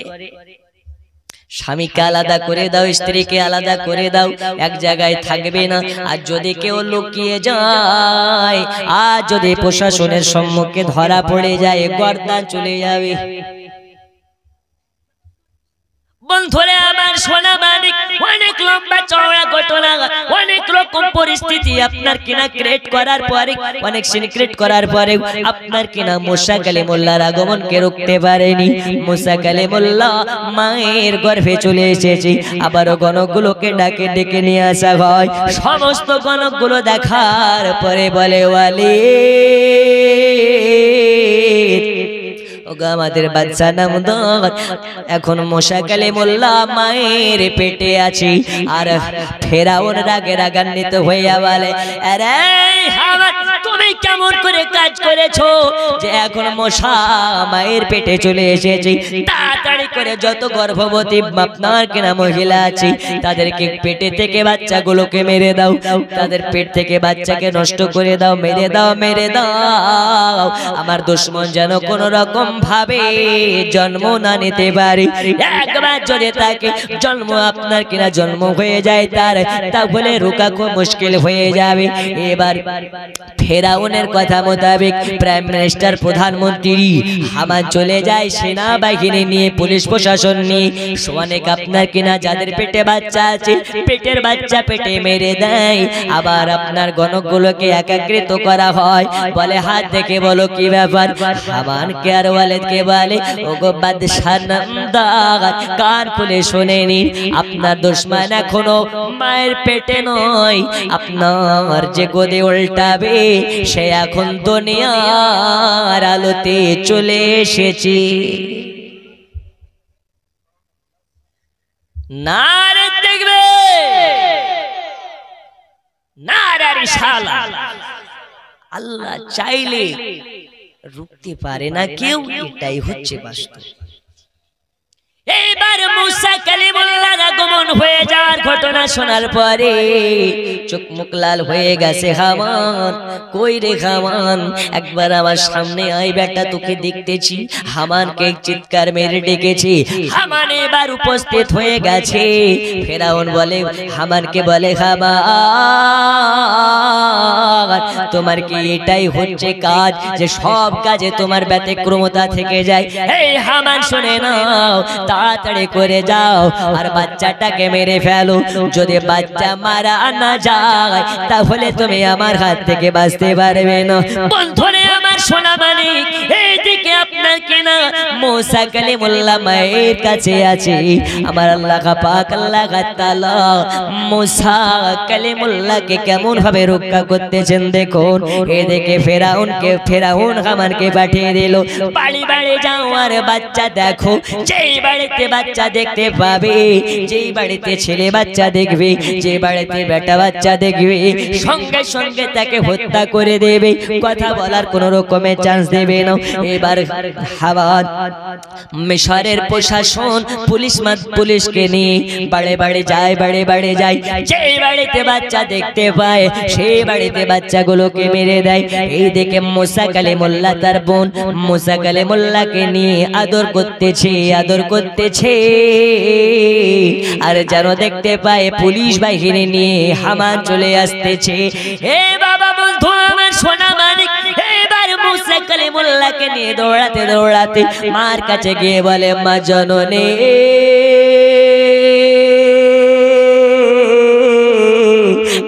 স্বামীকে আলাদা করে দাও, স্ত্রীকে আলাদা করে দাও, এক জায়গায় থাকবে না। আর যদি কেউ লুকিয়ে যায়, আর যদি প্রশাসনের সম্মুখে ধরা পড়ে যায়, গর্দান চলে যাবে। বন্ধুরে আমার সোনা মানিক, অনেক লম্বা চওড়া ঘটনা, অনেক রকম পরিস্থিতি আপনার কিনা ক্রিয়েট করার পরে, অনেক সিন ক্রিয়েট করার পরে আপনার কিনা মুসা কালিমুল্লাহর আগমনকে রুখতে পারেনি। মুসা কালিমুল্লাহ মায়ের গর্ভে চলে এসেছে। আবারও গণকগুলোকে ডাকে ডেকে নিয়ে আসা হয়। সমস্ত গণকগুলো দেখার পরে বলে, ওয়ালিদ, আমাদের বাচ্চা নামদার এখন মুসা কালিমুল্লাহ মায়ের পেটে আছে। আর ফেরাউন রাগে রাগান্বিত হইয়া বলে, আরে তুমি কেমন করে কাজ করেছো যে এখন মুসা মায়ের পেটে চলে এসেছে? তাড়াতাড়ি করে যত গর্ভবতী আপনার কিনা মহিলা আছে তাদেরকে পেটে থেকে বাচ্চাগুলোকে মেরে দাও, তাদের পেট থেকে বাচ্চাকে নষ্ট করে দাও, মেরে দাও, মেরে দাও। আমার দুশমন যেন কোন রকম ভাবে জন্ম না নিতে পারে। একবার যদি তাকে জন্ম আপনার কিনা জন্ম হয়ে যায় তার, তাহলে রোকা খুব মুশকিল হয়ে যাবে। এবার ফেরাউনের কথা মোতাবেক প্রাইম মিনিস্টার, প্রধানমন্ত্রী হামান চলে যায় সেনাবাহিনী নিয়ে, পুলিশ প্রশাসন নিয়ে। অনেক আপনার কিনা যাদের পেটে বাচ্চা আছে, পেটের বাচ্চা পেটে মেরে দেয়। আবার আপনার গণকগুলোকে একাগ্রিত করা হয়। বলে, হাত দেখে বলো কি ব্যাপার? হামানকে আর ওয়ালিদকে বলে, ওগো বাদশাহ নামদার, কান খুলে শুনেনি, আপনার দুশমন এখনো মায়ের পেটে নয়, আপনার যে গদি উল্টাবে সে এখন দুনিয়ার আলোতে চলে এসেছে। নারে দেখবে, নারে রিসালাত। আল্লাহ চাইলে রুখতে পারে না কেউ, এটাই হচ্ছে বাস্তব। এইবার মুসা কালিমুল্লাহর আগমন হয়ে যাওয়ার ঘটনা শোনার পরে চোখ মুখ লাল হয়ে গেছে। হামান, কই রে হামান, একবার আমার সামনে আয় বেটা, তোকে দেখতেছি। হামানকে চিৎকার মেরে ডেকেছি। হামান এবার উপস্থিত হয়ে গেছে। ফেরাউন বলে, হামানকে বলে, হামান, তোমার কি এটাই হচ্ছে কাজ যে সব কাজে তোমার ব্যতিক্রমতা থেকে যায়? এই হামান শুনে নাও, তাড়াতাড়ি করে যাও আর বাচ্চাটাকে মেরে ফেলো। যদি বাচ্চা মারা না যায় তাহলে তুমি আমার হাত থেকে বাঁচতে পারবে না। বন্ধুরে আমার সোনা মানিক, এইদিকে আপনার কিনা মুসা কালিমুল্লাহ মায়ের কাছে আছে। আমার আল্লাহ পাক, আল্লাহ তাআলা মুসা কালিমুল্লাহকে কেমন ভাবে রক্ষা করতেছেন দেখুন। এদিকে ফেরাউন হামানকে পাঠিয়ে দিল, বাড়ি বাড়ি যাও আর বাচ্চা দেখো। যেই বাড়িতে বাচ্চা দেখতে পাবে, যেই বাড়িতে ছেলে বাচ্চা দেখবে, যে বাড়িতে বেটা বাচ্চা দেখবে, সঙ্গে সঙ্গে তাকে হত্যা করে দেবে। কথা বলার কোন রকমের চান্স দেবে না। এবার হামান মিশরের প্রশাসন পুলিশকে নিয়ে বাড়ি বাড়ি যায়, বাড়ি বাড়ি যায়। যেই বাড়িতে বাচ্চা দেখতে পায় সেই বাড়িতে বাচ্চাগুলোকে মেরে দেয়। এইদিকে মুসা কালিমুল্লাহ তার বোন মুসা কালিমুল্লাহকে নিয়ে আদর করতেছে, আদর করতেছে। আর যেন দেখতে পায় পুলিশ বাহিনী নিয়ে হামান চলে আসতেছে। এ বাবা, বন্ধু আমার সোনা মানিক, এবার মুসা কালিমুল্লাহকে নিয়ে দৌড়াতে দৌড়াতে মার কাছে গিয়ে বলে, মা জননী,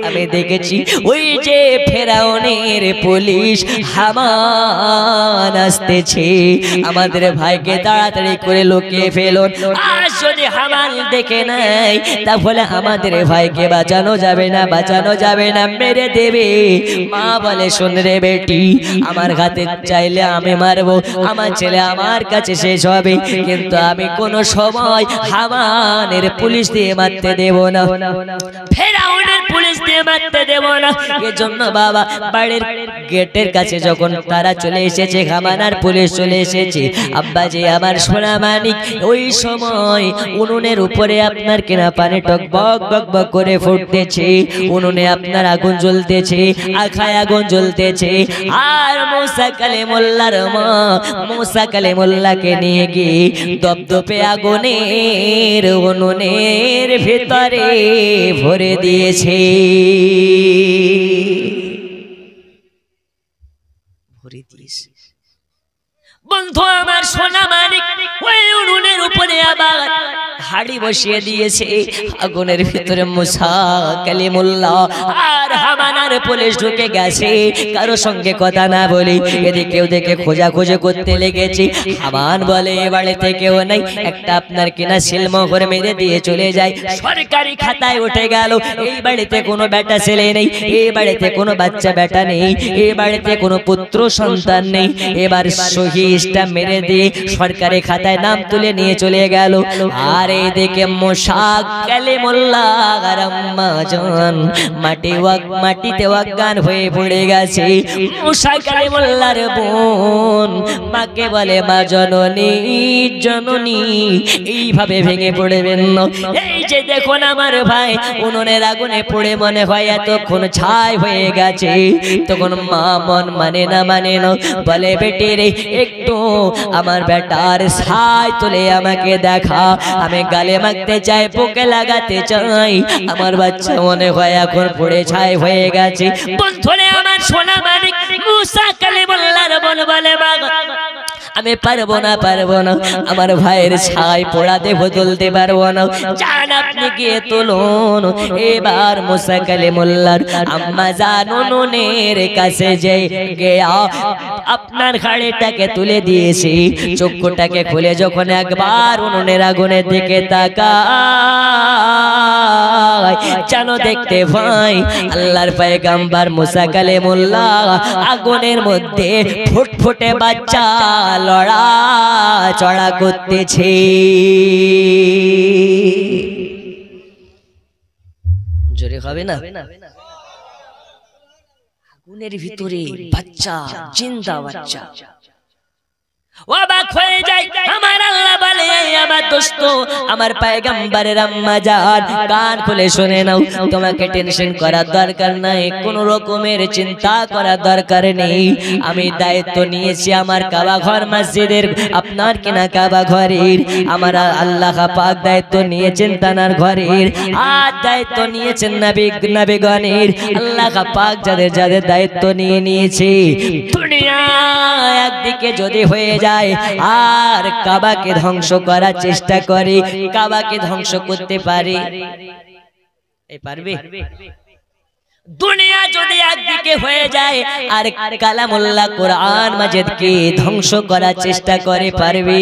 আমি দেখেছি ওই যে ফেরাউনের পুলিশ হামান আসতেছে, আমাদের ভাইকে তাড়াতাড়ি করে লুকিয়ে ফেলুন। আর যদি হামান দেখে নাই তাহলে আমাদের ভাইকে বাঁচানো যাবে না, বাঁচানো যাবে না, মেরে দেবে। মা বলে, শোন রে বেটি, আমার হাতে চাইলে আমি মারবো, আমার ছেলে আমার কাছে শেষ হবে, কিন্তু আমি কোনো সময় হামানের পুলিশ দিয়ে মারতে দেব না, ফেরাউনের পুলিশ দিয়ে মারতে মারতে দেব না। এজন্য বাবা বাড়ির গেটের কাছে যখন তারা চলে এসেছে, খামানার পুলিশ চলে এসেছে, আব্বাজি আমার সোনা মানিক ওই সময় উনুনের উপরে আপনার কিনা পানি টক বক বক বক করে ফুটতেছে, উনুনে আপনার আগুন জ্বলতেছে, আখায় আগুন জ্বলতেছে। আর মুসা কালিমুল্লাহর মা মুসা কালিমুল্লাহকে নিয়ে গিয়ে দপদপে আগুনের উনুনের ভিতরে ভরে দিয়েছে। ভরে দিয়েছে বন্ধু আমার সোনা মানিক ওই উনুনের উপরে আবার হাড়ি বসিয়ে দিয়েছে, আগুনের ভিতরে মুসা কালিমুল্লাহ আর হামানার পুলিশ ঢুকে গেছে, কারো সঙ্গে কথা না বলি এদিকে ওদিকে খোঁজাখুঁজি করতে লেগেছে। হামান বলে এ বাড়িতে কেউ নেই, একটা আপনার কিনা সিলমোহর মেরে দিয়ে চলে যায়, সরকারি খাতায় উঠে গেল এই বাড়িতে কোনো বেটা ছেলে নেই, এই বাড়িতে কোনো বাচ্চা বেটা নেই, এই বাড়িতে কোনো পুত্র সন্তান নেই। এবার শহীদটা মেরে দিয়ে সরকারি খাতায় নাম তুলে নিয়ে চলে গেল। আর এইদিকে মুসা কালিমুল্লাহ আর আম্মা জান মাটিতে অজ্ঞান হয়ে পড়ে গেছে। মুসা কালিমুল্লাহর বোন মাকে বলে মা জননী জননী, এইভাবে ভেঙে পড়বেন না। এই যে দেখুন আমার ভাই উনুনের আগুনে পড়ে মনে হয় এতক্ষণ ছাই হয়ে গেছে। তখন মা মন মানে না বলে বেটি রে একটু আমার বেটার ছাই তুলে আমাকে দেখা, আমি গালে মাখতে চাই, বুকে লাগাতে চাই, আমার বাচ্চা মনে হয় এখন পড়ে ছাই হয়ে গেছে। বন্ধুরে আমার সোনা মানিক মুসা কালিমুল্লাহর বোন বলে মা আমি পারবো না আমার ভাইয়ের ছাই পোড়াতে বদলতে পারবো না, জান আপনি গিয়ে তুলুন। এবার মুসা কালিমুল্লাহর আম্মা জান উনুনের কাছে যে গিয়া আপনার ঘাড়িটাকে তুলে দিয়েছি, চক্ষুটাকে খুলে যখন একবার উনুনের আগুনের দিকে তাকায় যেন দেখতে পাই আল্লাহর পয়গম্বর মুসা কালিমুল্লাহ আগুনের মধ্যে ফুটফুটে বাচ্চা লড়া চড়া করতেছে। জোরে হবে না? আগুনের ভিতরে বাচ্চা, জিন্দা বাচ্চা। অবাক হয়ে যায় আমার আল্লাহ বলে আমার দোস্ত আমার পয়গম্বরের আম্মা জান কান খুলে শুনে নাও, তোমাকে টেনশন করার দরকার নাই, কোন রকমের চিন্তা করার দরকার নেই। আমি দায়িত্ব নিয়েছি আমার কাবা ঘর মসজিদের, আপনার কিনা কাবা ঘরের, আমার আল্লাহ পাক দায়িত্ব নিয়েছেন তানার ঘরের, আর দায়িত্ব নিয়েছেন নবীগণের। আল্লাহ পাক যাদের যাদের দায়িত্ব নিয়েছে, দুনিয়া একদিকে যদি হয়ে যায় আর কাবাকে ধ্বংস করার চেষ্টা করে, কাবাকে ধ্বংস করতে পারে? পারবে? দুনিয়া যদি একদিকে হয়ে যায় আর কালামুল্লাহ কোরআন মাজিদকে ধ্বংস করার চেষ্টা করে, পারবে?